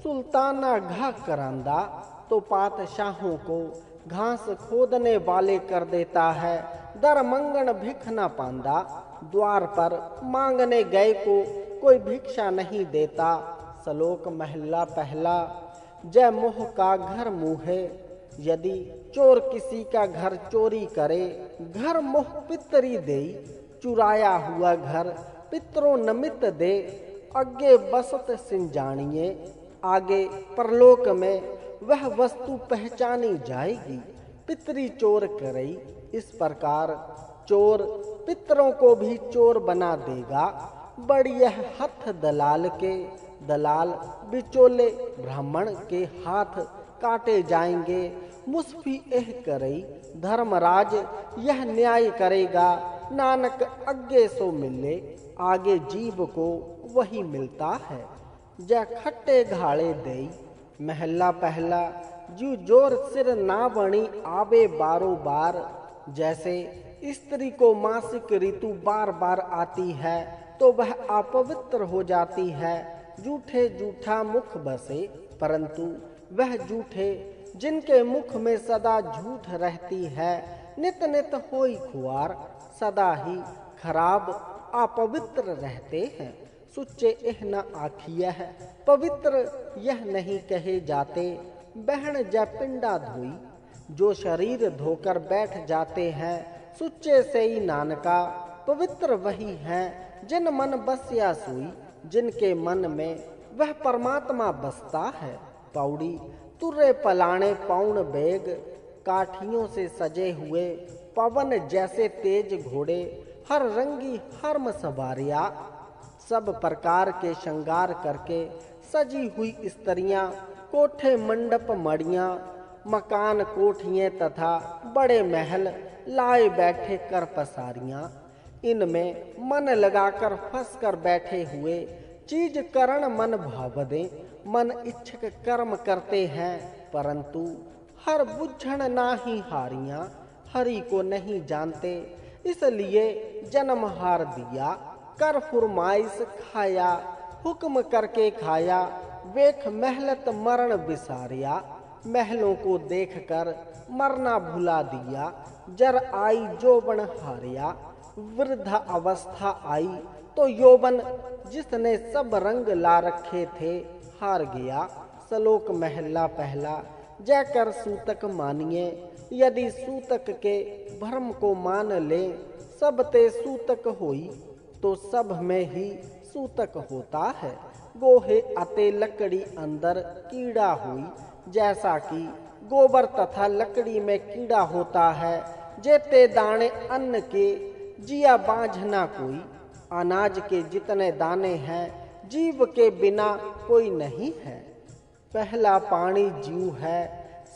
सुल्ताना घा करांदा, तो पातशाहों को घास खोदने वाले कर देता है। दर मंगन भिख न पांदा, द्वार पर मांगने गए को कोई भिक्षा नहीं देता। श्लोक महला पहला। जय मोह का घर मुहे, यदि चोर किसी का घर चोरी करे। घर मोह पितरी दे, चुराया हुआ घर पितरों नमित दे। अगे बसत सिंजानिए, आगे परलोक में वह वस्तु पहचानी जाएगी। पितरी चोर करई, इस प्रकार चोर पितरों को भी चोर बना देगा। बढ़िया हथ दलाल के, दलाल बिचोले ब्राह्मण के हाथ काटे जाएंगे। मुस्फी एह करई, धर्मराज यह न्याय करेगा। नानक अग्गे सो मिले, आगे जीव को वही मिलता है। जय खट्टे घाड़े देई, महला पहला। जू जोर सिर ना बनी आवे बारो बार। जैसे स्त्री को मासिक ऋतु बार बार आती है तो वह अपवित्र हो जाती है। जूठे जूठा मुख बसे, परंतु वह जूठे जिनके मुख में सदा झूठ रहती है। नित नित होई खुआर, सदा ही खराब अपवित्र रहते हैं। सुच्चे एह न आखिया है, पवित्र यह नहीं कहे जाते। बहन जय पिंडा धोई, जो शरीर धोकर बैठ जाते हैं सुच्चे से ही नानका, पवित्र वही हैं जिन मन बसिया सोई, जिनके मन में वह परमात्मा बसता है। पौड़ी तुर्रे पलाणे पौण बेग, काठियों से सजे हुए पवन जैसे तेज घोड़े, हर रंगी हर्म सवारिया, सब प्रकार के श्रृंगार करके सजी हुई स्त्रियां, कोठे मंडप मड़ियां, मकान कोठियां तथा बड़े महल लाए बैठे कर पसारियां, इनमें मन लगाकर फंस कर बैठे हुए चीज करण मन भाव दे, मन इच्छक कर्म करते हैं परंतु हर बुझण नाही हारियां, हरि को नहीं जानते इसलिए जन्म हार दिया। कर फुरमाइश खाया हुक्म करके खाया, वेख महलत मरण बिसारिया, महलों को देखकर मरना भुला दिया। जर आई जोबन हारिया, वृद्धा अवस्था आई तो यौवन जिसने सब रंग ला रखे थे हार गया। श्लोक महला पहला। जय कर सूतक मानिए, यदि सूतक के भ्रम को मान ले, सब ते सूतक होई तो सब में ही सूतक होता है। गोहे अते लकड़ी अंदर कीड़ा हुई, जैसा कि गोबर तथा लकड़ी में कीड़ा होता है, जेते दाने अन्न के जिया बांझना कोई। अनाज के जितने दाने हैं जीव के बिना कोई नहीं है। पहला पानी जीव है,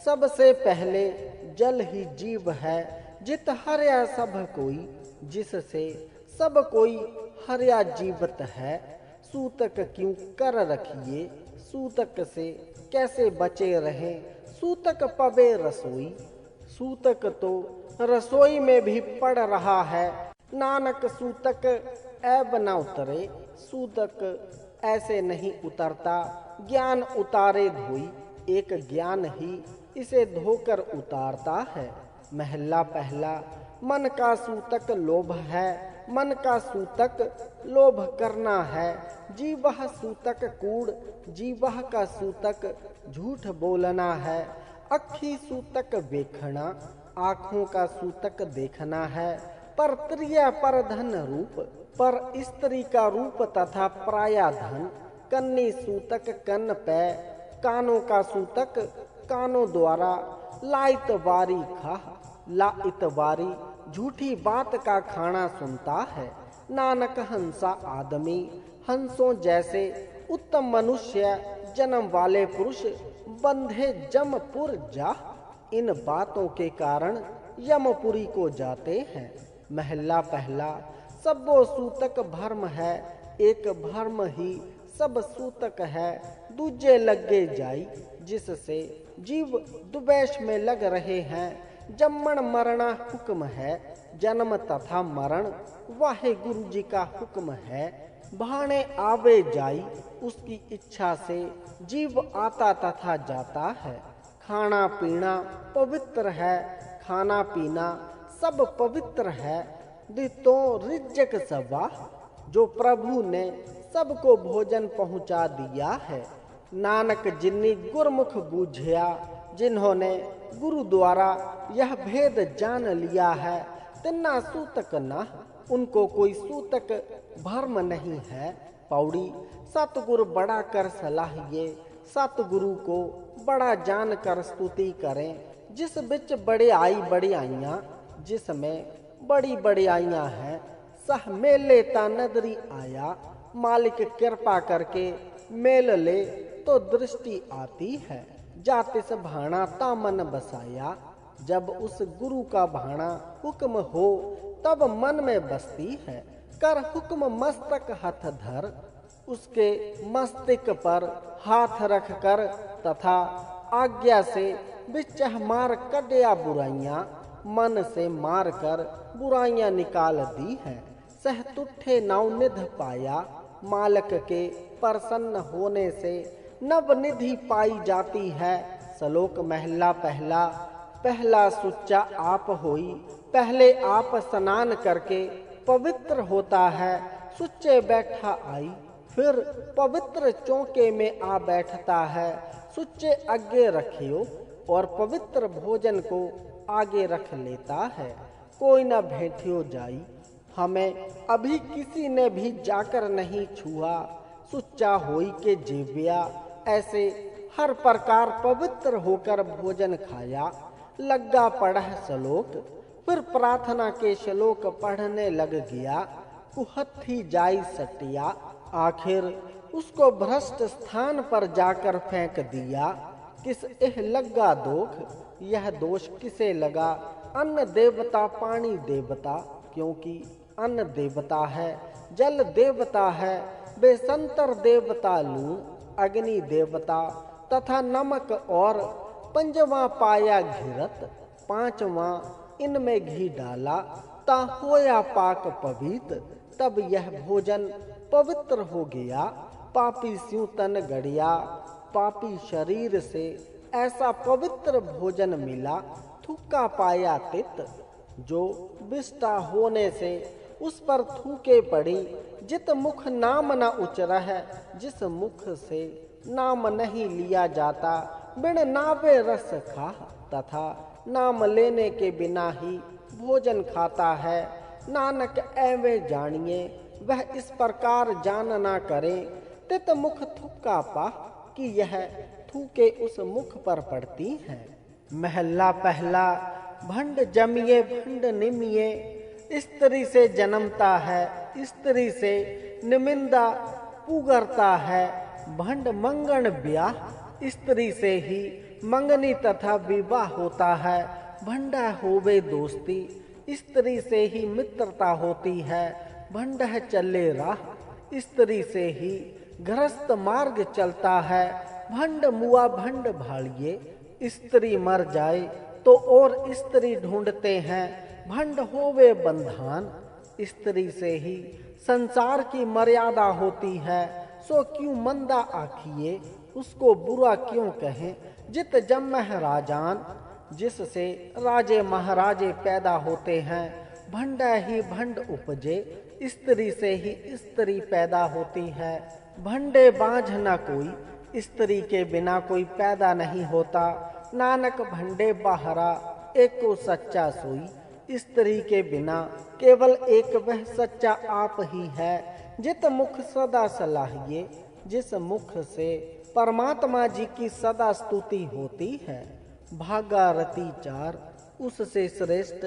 सबसे पहले जल ही जीव है। जित हर्या सब कोई, जिससे सब कोई हर्या जीवत है। सूतक क्यों कर रखिए, सूतक से कैसे बचे रहे। सूतक पवे रसोई, सूतक तो रसोई में भी पड़ रहा है। नानक सूतक ऐब न उतरे, सूतक ऐसे नहीं उतरता। ज्ञान उतारे धोई, एक ज्ञान ही इसे धोकर उतारता है। महला पहला। मन का सूतक लोभ है, मन का सूतक लोभ करना है। जीवह सूतक कूड़, जीवह का सूतक झूठ बोलना है। अखी सूतक देखना, आँखों का सूतक देखना है। पर त्रिया पर धन रूप, पर स्त्री का रूप तथा प्राया धन। कन्नी सूतक कन्न पे, कानों का सूतक कानों द्वारा। लाइत वारी खा, लाइत वारी झूठी बात का खाना सुनता है। नानक हंसा आदमी, हंसों जैसे उत्तम मनुष्य जन्म वाले पुरुष बंधे जमपुर जा। इन बातों के कारण यमपुरी को जाते हैं। महला पहला। सबो सूतक भर्म है, एक भर्म ही सब सूतक है। दूजे लगे जाई, जिससे जीव दुबैश में लग रहे हैं। जम्मण मरना हुक्म है, जन्म तथा मरण वाहे गुरु जी का हुक्म है। भाने आवे जाई, उसकी इच्छा से जीव आता तथा जाता है। खाना पीना पवित्र है, खाना पीना सब पवित्र है। दितो रिज्जक सवा, जो प्रभु ने सबको भोजन पहुंचा दिया है। नानक जिन्नी गुरमुख बूझिया, जिन्होंने गुरु द्वारा यह भेद जान लिया है। तिन्ना सूतक न, उनको कोई सूतक भर्म नहीं है। पौड़ी सतगुरु बड़ा कर सलाहिए, सतगुरु को बड़ा जान कर स्तुति करें। जिस बिच बड़े आई बड़ी आइयां, जिसमें बड़ी बड़ी आइयां हैं। सह मेले ता नदरी आया, मालिक कृपा करके मेल ले तो दृष्टि आती है। जातिस भाना ता मन बसाया, जब उस गुरु का भाना हुक्म हो तब मन में बसती है। कर हुक्म मस्तक हाथ धर, उसके मस्तिष्क पर हाथ रख कर तथा आज्ञा से बिचह मार कटिया बुराइयां। मन से मार कर बुराइयां निकाल दी है। सह तुठे नवनिध पाया, मालक के प्रसन्न होने से नवनिधि पाई जाती है। श्लोक महला पहला। पहला सुच्चा आप होई, पहले आप स्नान करके पवित्र होता है। सुच्चे बैठा आई, फिर पवित्र चौके में आ बैठता है। सुच्चे आगे रखियो, और पवित्र भोजन को आगे रख लेता है। कोई न भेंटियो जाई, हमें अभी किसी ने भी जाकर नहीं छुआ, सुच्चा होई के जेविया। ऐसे हर प्रकार पवित्र होकर भोजन खाया, लग्गा पढ़ह श्लोक। फिर प्रार्थना के श्लोक पढ़ने लग गया, कुहत्थी जाई सटिया। आखिर उसको भ्रष्ट स्थान पर जाकर फेंक दिया। किस एह लग्गा दोख, यह दोष किसे लगा? अन्न देवता पानी देवता, क्योंकि अन्न देवता है, जल देवता है, बेसंतर देवता लूण, अग्नि देवता तथा नमक, और पंजवा पाया घिरत, पांचवा इनमें घी डाला, ता होया पाक पवित्र। तब यह भोजन पवित्र हो गया। पापी स्यूं तन गड़िया, पापी शरीर से ऐसा पवित्र भोजन मिला। थूका पाया तित, जो विष्टा होने से उस पर थूके पड़ी। जित मुख नाम न उचरह, जिस मुख से नाम नहीं लिया जाता, बिन नावे रस खा, तथा नाम लेने के बिना ही भोजन खाता है। नानक ऐवे जानिए, वह इस प्रकार जान ना करे। तित मुख थुक्का पा, कि यह थूके उस मुख पर पड़ती है। महला पहला, भंड जमिए भंड निमिए। स्त्री से जन्मता है, स्त्री से निमिंदा पुगरता है। भंड मंगन ब्याह, स्त्री से ही मंगनी तथा विवाह होता है। भंडा होवे दोस्ती, स्त्री से ही मित्रता होती है। भंड चले राह, स्त्री से ही गृहस्थ मार्ग चलता है। भंड मुआ भंड भाड़िए, स्त्री मर जाए तो और स्त्री ढूंढते हैं। भंड होवे बंधान, स्त्री से ही संसार की मर्यादा होती है। सो क्यों मंदा आखिए, उसको बुरा क्यों कहें। जित जम्मह राजान, जिससे राजे महाराजे पैदा होते हैं। भंडा ही भंड उपजे, स्त्री से ही स्त्री पैदा होती है। भंडे बाझ न कोई, स्त्री के बिना कोई पैदा नहीं होता। नानक भंडे बाहरा, एक को सच्चा सोई। स्त्री के बिना केवल एक वह सच्चा आप ही है। जित मुख सदा सलाहिए, जिस मुख से परमात्मा जी की सदा स्तुति होती है। भागारती चार, उससे श्रेष्ठ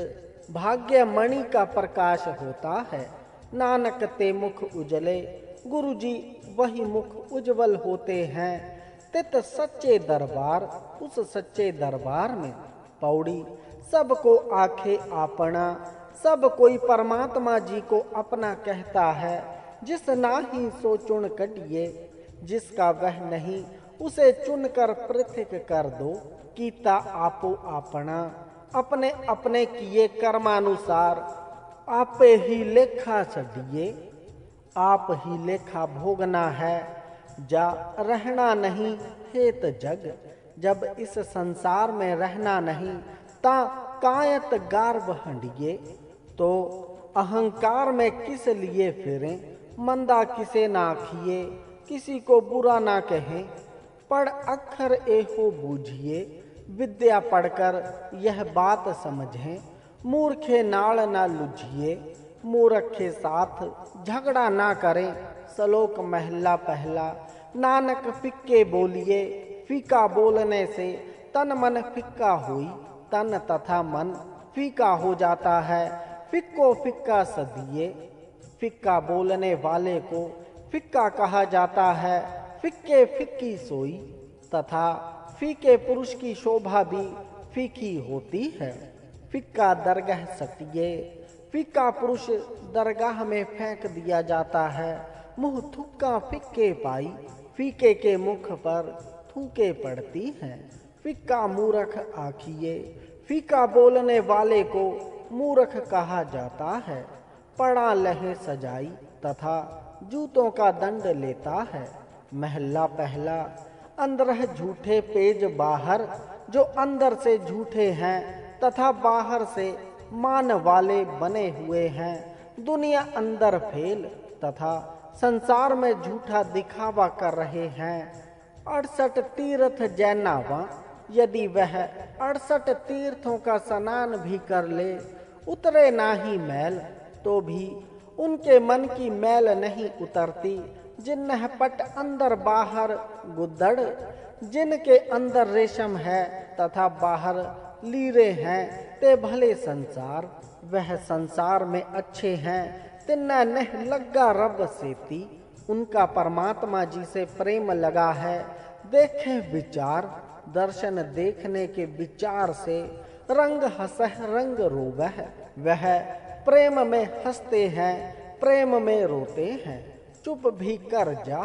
भाग्य मणि का प्रकाश होता है। नानक ते मुख उजले, गुरु जी वही मुख उज्जवल होते हैं। तित सच्चे दरबार, उस सच्चे दरबार में पौड़ी सबको आखे आपना। सब कोई परमात्मा जी को अपना कहता है। जिस नाही सो चुन कटिए, जिसका वह नहीं उसे चुनकर पृथक कर दो। कीता आपो आपना, अपने अपने किए कर्मानुसार आपे ही लेखा छड़िए। आप ही लेखा भोगना है, जा रहना नहीं हेत जग। जब इस संसार में रहना नहीं, ता कायत गार्व हंडिए। तो अहंकार में किस लिए फिरें, मंदा किसे ना आखिए। किसी को बुरा ना कहें, पढ़ अक्षर एहो बूझिए। विद्या पढ़कर यह बात समझें, मूर्खे नाल ना लुझिए। मूर्ख के साथ झगड़ा ना करें। श्लोक महला पहला। नानक फिक्के बोलिए, फीका बोलने से तन मन फिक्का हुई। तन तथा मन फीका हो जाता है। फिक्को फिक्का सदिए, फिक्का बोलने वाले को फिक्का कहा जाता है। फिक्के फिक्की सोई, तथा फीके पुरुष की शोभा भी फीकी होती है। फिक्का दरगाह सटिए, फीका पुरुष दरगाह में फेंक दिया जाता है। मुंह थुक्का फिक्के पाई, फीके के मुख पर थूके पड़ती हैं। फिक्का मूर्ख आखिए, फीका बोलने वाले को मूर्ख कहा जाता है। पड़ा लहे सजाई तथा जूतों का दंड लेता है। महला पहला। अंदर झूठे पेज बाहर, जो अंदर से झूठे हैं तथा बाहर से मान वाले बने हुए हैं। दुनिया अंदर फेल तथा संसार में झूठा दिखावा कर रहे हैं। 68 तीर्थ जैनावा, यदि वह 68 तीर्थों का स्नान भी कर ले, उतरे नाही मैल, तो भी उनके मन की मैल नहीं उतरती। जिन्ह पट अंदर बाहर गुद्दड़, जिनके अंदर रेशम है तथा बाहर लीरे हैं, ते भले संसार। वह संसार में अच्छे हैं, तिन्ना नह लगा रब सेती। उनका परमात्मा जी से प्रेम लगा है, देखे विचार। दर्शन देखने के विचार से रंग हंसह रंग रोवह। वह प्रेम में हंसते हैं, प्रेम में रोते हैं। चुप भी कर जा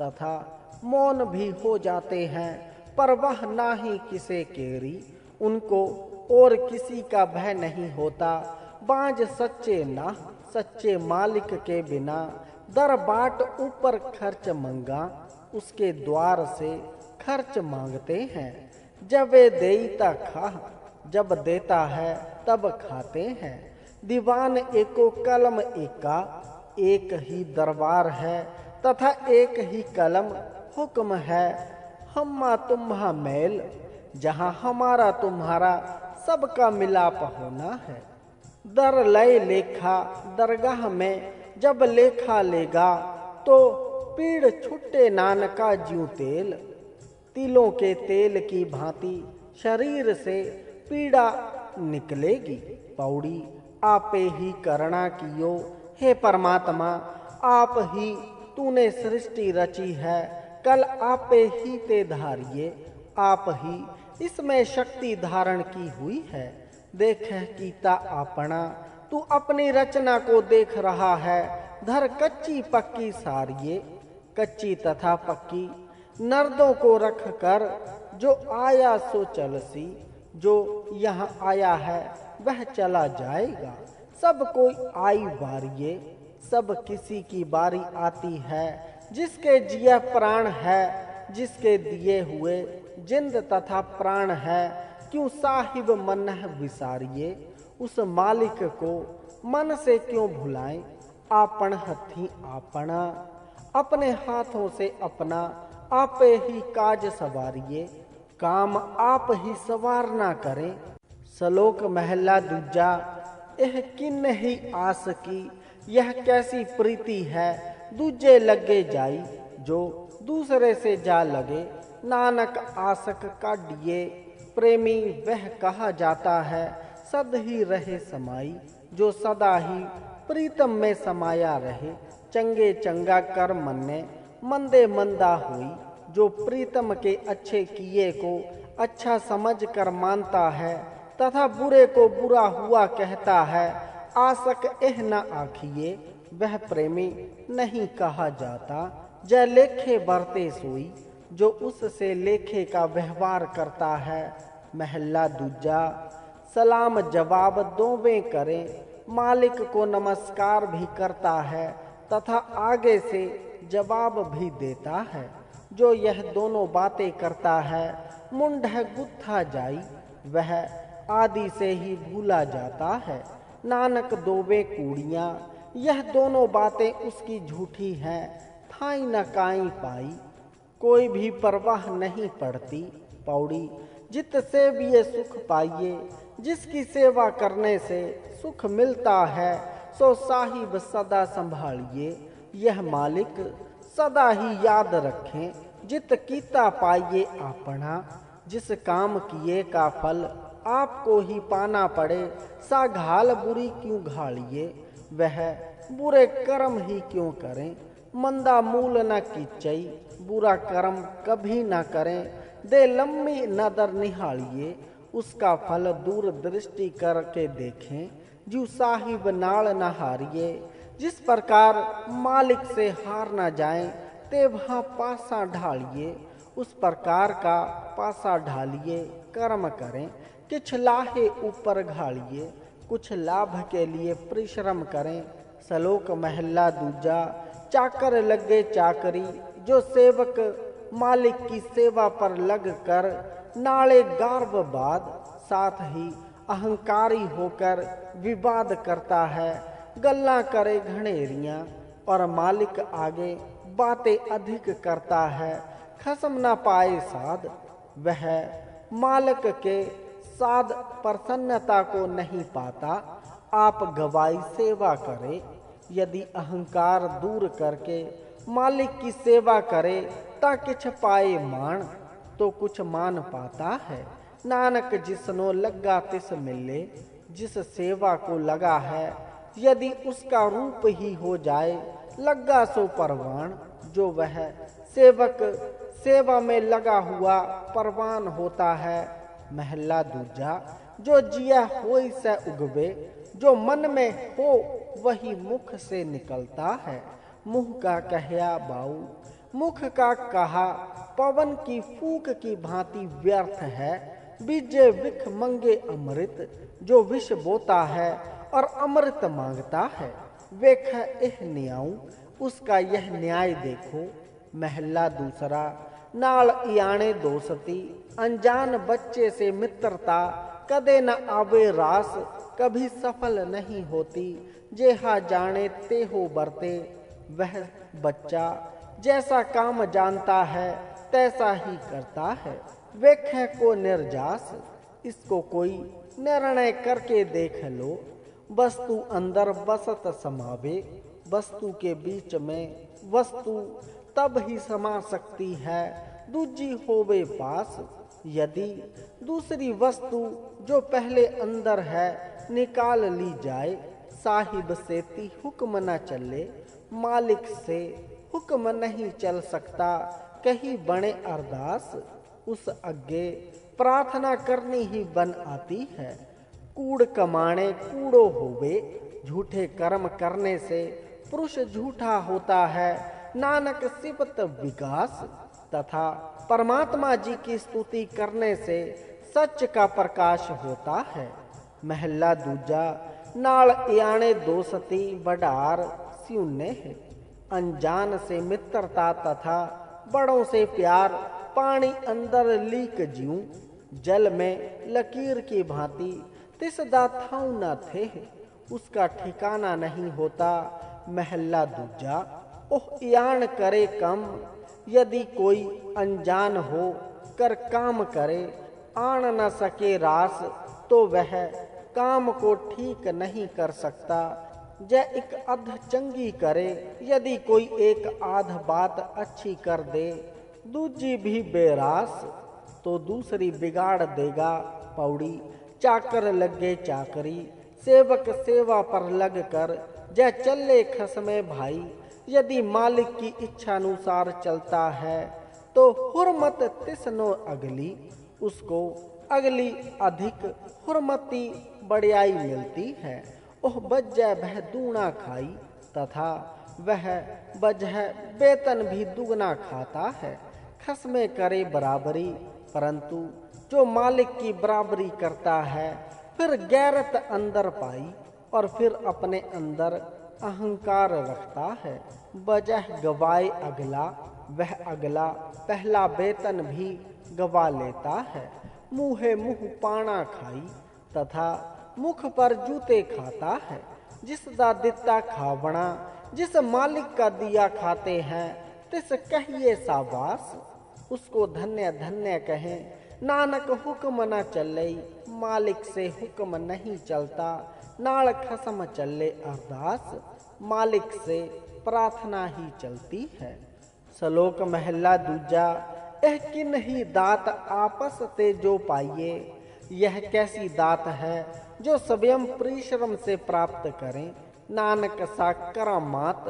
तथा मौन भी हो जाते हैं, पर वह नाही किसे केरी। उनको और किसी का भय नहीं होता। बाज सच्चे ना, सच्चे मालिक के बिना। दर बाट ऊपर खर्च मंगा, उसके द्वार से खर्च मांगते हैं। जब वे देता खा, जब देता है तब खाते हैं। दीवान एको कलम एका, एक ही दरबार है तथा एक ही कलम हुक्म है। हम्मा तुम्हा मेल, जहाँ हमारा तुम्हारा सबका मिलाप होना है। दर लय लेखा, दरगाह में जब लेखा लेगा, तो पीड़ छुट्टे नानका ज्यों तेल। तिलों के तेल की भांति शरीर से पीड़ा निकलेगी। पौड़ी आपे ही करुणा कियो, हे परमात्मा, आप ही तूने सृष्टि रची है। कल आपे ही ते धारिये, आप ही इसमें शक्ति धारण की हुई है। देख कीता आपना, तू अपनी रचना को देख रहा है। धर कच्ची पक्की सारिये, कच्ची तथा पक्की नर्दों को रख कर, जो आया सो चलसी। जो यहाँ आया है वह चला जाएगा। सब कोई आई बारिये, सब किसी की बारी आती है। जिसके जिया प्राण है, जिसके दिए हुए जिंद तथा प्राण है, क्यों साहिब मन विसारिये। उस मालिक को मन से क्यों भुलाएं। आपन हथी आपना, अपने हाथों से अपना आपे ही काज सवारिये। काम आप ही सवार ना करें। सलोक महला दूजा, यह किन ही आस की, यह कैसी प्रीति है। दूजे लगे जाई, जो दूसरे से जा लगे। नानक आसक काढ़िए, प्रेमी वह कहा जाता है। सद ही रहे समाई, जो सदा ही प्रीतम में समाया रहे। चंगे चंगा कर मन्ने, मंदे मंदा हुई। जो प्रीतम के अच्छे किए को अच्छा समझ कर मानता है, तथा बुरे को बुरा हुआ कहता है। आसक एह न आखिए, वह प्रेमी नहीं कहा जाता। जय लेखे बरते सोई, जो उससे लेखे का व्यवहार करता है। महला दूजा, सलाम जवाब दोवें करें। मालिक को नमस्कार भी करता है तथा आगे से जवाब भी देता है। जो यह दोनों बातें करता है, मुंड गुत्था जाई, वह आदि से ही भूला जाता है। नानक दोवे कूड़ियाँ, यह दोनों बातें उसकी झूठी हैं। थाई न काई पाई, कोई भी परवाह नहीं पड़ती। पौड़ी जित से भी ये सुख पाइए, जिसकी सेवा करने से सुख मिलता है, सो साहिब सदा संभालिए। यह मालिक सदा ही याद रखें, जित कीता पाइए आपना। जिस काम किए का फल आपको ही पाना पड़े, सा घाल बुरी क्यों घालिए। वह बुरे कर्म ही क्यों करें। मंदा मूल न कीचई, बुरा कर्म कभी न करें। दे लम्बी नदर निहालिए, उसका फल दूर दृष्टि करके देखें। जो साहिब नाल न हारिए, जिस प्रकार मालिक से हार न जाएं, ते वहाँ पासा ढालिए। उस प्रकार का पासा ढालिए, कर्म करें। किछ लाहे ऊपर घालिए, कुछ लाभ के लिए परिश्रम करें। सलोक महला दूजा, चाकर लगे चाकरी। जो सेवक मालिक की सेवा पर लग कर नाले गर्ववाद, साथ ही अहंकारी होकर विवाद करता है। गल्ला करे घनेरियां और मालिक आगे बातें अधिक करता है। खसम न पाए साध, वह मालिक के साध प्रसन्नता को नहीं पाता। आप गवाई सेवा करे, यदि अहंकार दूर करके मालिक की सेवा करे, ता किछ पाए मान, तो कुछ मान पाता है। नानक जिसनो लगा तिस मिले, जिस सेवा को लगा है, यदि उसका रूप ही हो जाए, लगा सो परवान। जो वह सेवक सेवा में लगा हुआ परवान होता है। महला दूजा, जो जिया होई से उगवे, जो मन में हो वही मुख से निकलता है। मुंह का कहया बाऊ, मुख का कहा पवन की फूक की भांति व्यर्थ है। बीजे विख मंगे अमृत, जो विष बोता है और अमृत मांगता है। वेख एह न्याऊ, उसका यह न्याय देखो। महला दूसरा, नाल इयाणे दोस्ती, अनजान बच्चे से मित्रता, कदे न आवे रास, कभी सफल नहीं होती। जेहा जाने ते हो बरते, वह बच्चा जैसा काम जानता है तैसा ही करता है। वेखे को निर्जास, इसको कोई निर्णय करके देख लो। वस्तु अंदर बसत समावे, वस्तु के बीच में वस्तु तब ही समा सकती है दूजी होवे पास। यदि दूसरी वस्तु जो पहले अंदर है निकाल ली जाए, साहिब से ती हुक्म न चले, मालिक से हुक्म नहीं चल सकता। कहीं बने अरदास, उस आगे प्रार्थना करनी ही बन आती है। कूड़ कमाणे कूड़ो होवे, झूठे कर्म करने से पुरुष झूठा होता है। नानक सिफत विकास, तथा परमात्मा जी की स्तुति करने से सच का प्रकाश होता है। महला दूजा, नाल याने दोस्ती बढ़ार स्यूने है। अनजान से मित्रता तथा बड़ों से प्यार, पानी अंदर लीक ज्यूं, जल में लकीर की भांति। तिस दाथाऊ न थे, उसका ठिकाना नहीं होता। महला दूजा, ओह यान करे कम, यदि कोई अनजान हो कर काम करे, आन न सके रास, तो वह काम को ठीक नहीं कर सकता। जय एक अध चंगी करे, यदि कोई एक आध बात अच्छी कर दे, दूजी भी बेरास, तो दूसरी बिगाड़ देगा। पौड़ी, चाकर लगे चाकरी, सेवक सेवा पर लग कर, जय चले खसमे भाई। यदि मालिक की इच्छानुसार चलता है, तो हुर्मत तिसनो अगली, उसको अगली अधिक हुर्मती बढ़ियाई मिलती है। ओह बज्जै भह दूना खाई, तथा वह बजह वेतन भी दुगना खाता है। खसमे करे बराबरी, परंतु जो मालिक की बराबरी करता है, फिर गैरत अंदर पाई और फिर अपने अंदर अहंकार रखता है। बजह गवाए अगला, वह अगला पहला वेतन भी गवा लेता है। मुँहे मुँह पाना खाई, तथा मुख पर जूते खाता है। जिस दा दिता खावणा, जिस मालिक का दिया खाते हैं, तिस कहिए साबास, उसको धन्य धन्य कहें। नानक हुक्म न चले, मालिक से हुक्म नहीं चलता। नाल खसम चले अरदास, मालिक से प्रार्थना ही चलती है। श्लोक महला दूजा, एह किन ही दात आपस ते जो पाइये। यह कैसी दात है जो स्वयं परिश्रम से प्राप्त करें। नानक सा करामात,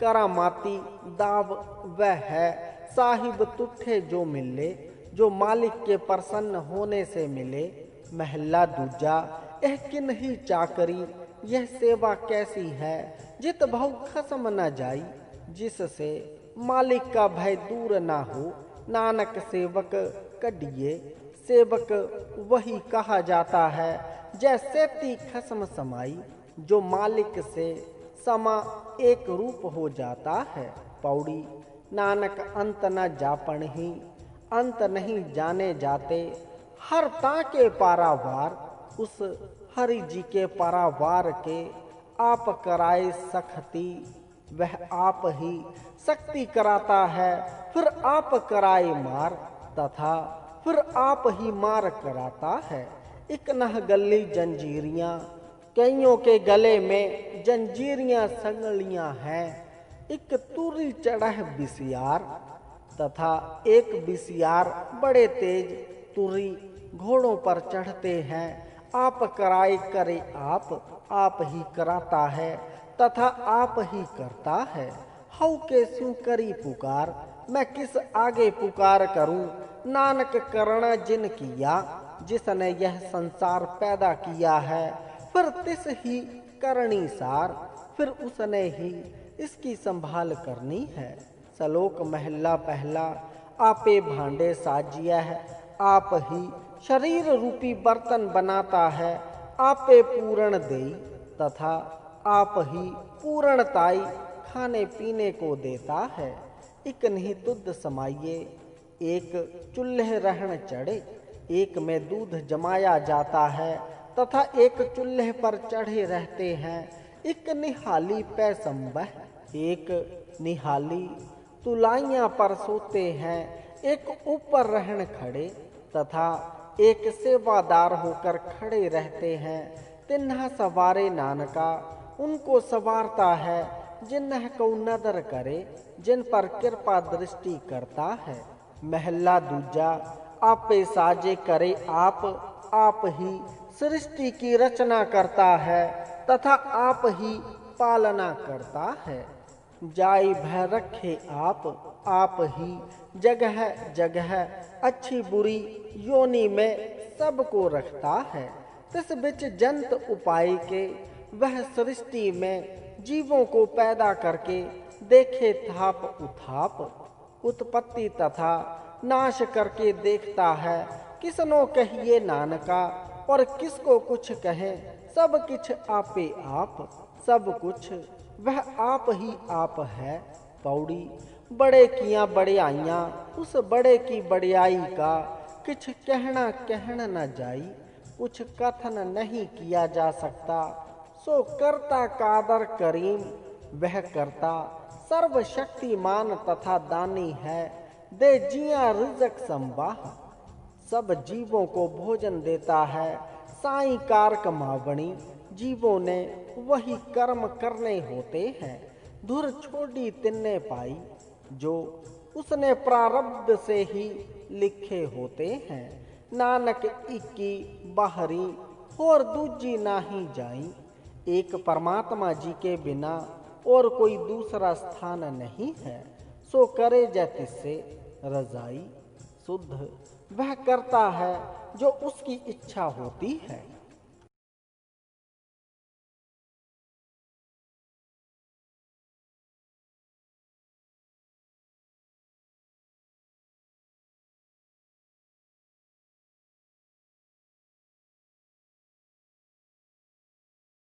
करामाती दाव वह है, साहिब तुठे जो मिले, जो मालिक के प्रसन्न होने से मिले। महला दूजा, एह किन ही चाकरी, यह सेवा कैसी है जित बहु खसम न जाई, जिससे मालिक का भय दूर ना हो। नानक सेवक कडिये, सेवक वही कहा जाता है जैसे ती खसम समाई, जो मालिक से समा एक रूप हो जाता है। पौड़ी, नानक अंत न जापन ही, अंत नहीं जाने जाते। हर ताके पारावार, उस हरि जी के पारावार के आप कराए सख्ती, वह आप ही शक्ति कराता है, फिर आप कराए मार, तथा फिर आप ही मार कराता है। एक नह गली जंजीरियां, कईयों के गले में जंजीरियां संगलियां हैं। एक तुरी चढ़ह बिसियार तथा एक बिसियार बड़े तेज तुरी घोड़ों पर चढ़ते हैं। आप कराए करे आप ही कराता है तथा आप ही करता है। हऊ के स्यू करी पुकार, मैं किस आगे पुकार करूं। नानक करण जिन किया, जिसने यह संसार पैदा किया है। फिर तिस ही करनी सार, फिर उसने ही इसकी संभाल करनी है। सलोक महला पहला, आपे भांडे साजिया है। आप ही शरीर रूपी बर्तन बनाता है। आपे पूर्ण देई तथा आप ही पूर्णताई खाने पीने को देता है। एक नहीं तुद समाइए, एक चूल्हे रहन चढ़े। एक में दूध जमाया जाता है तथा एक चूल्हे पर चढ़े रहते हैं। एक निहाली पै संबह, एक निहाली तुलाइयां पर सोते हैं। एक ऊपर रहन खड़े तथा एक सेवादार होकर खड़े रहते हैं। तिन्हा सवारे नानका, उनको सवारता है। जिन्ह को नदर करे, जिन पर कृपा दृष्टि करता है। महला दूजा, आपे साजे करे आप ही सृष्टि की रचना करता है तथा आप ही पालना करता है। जाई भय रखे आप ही जगह जगह अच्छी बुरी योनि में सबको रखता है। तिस बिच जंत उपाय के वह सृष्टि में जीवों को पैदा करके देखे थाप उथाप, उत्पत्ति तथा नाश करके देखता है। किसनो कहिए नानका और किसको कुछ कहे, सब कुछ आपे आप, सब कुछ वह आप ही आप है। पौड़ी, बड़े किया बड़ियाइयां, उस बड़े की बड़ियाई का कुछ कहना न जाई। कुछ कथन नहीं किया जा सकता। सो करता कादर करीम, वह करता सर्वशक्तिमान तथा दानी है। दे जिया रिज़्क़ संबाह, सब जीवों को भोजन देता है। साई कारक मावणी, जीवों ने वही कर्म करने होते हैं। धुर छोड़ी तिन्ने पाई, जो उसने प्रारब्ध से ही लिखे होते हैं। नानक इक्की बाहरी और दूजी नाही जाई। एक परमात्मा जी के बिना और कोई दूसरा स्थान नहीं है। सो करे जैतिसे रजाई, शुद्ध वह करता है जो उसकी इच्छा होती है।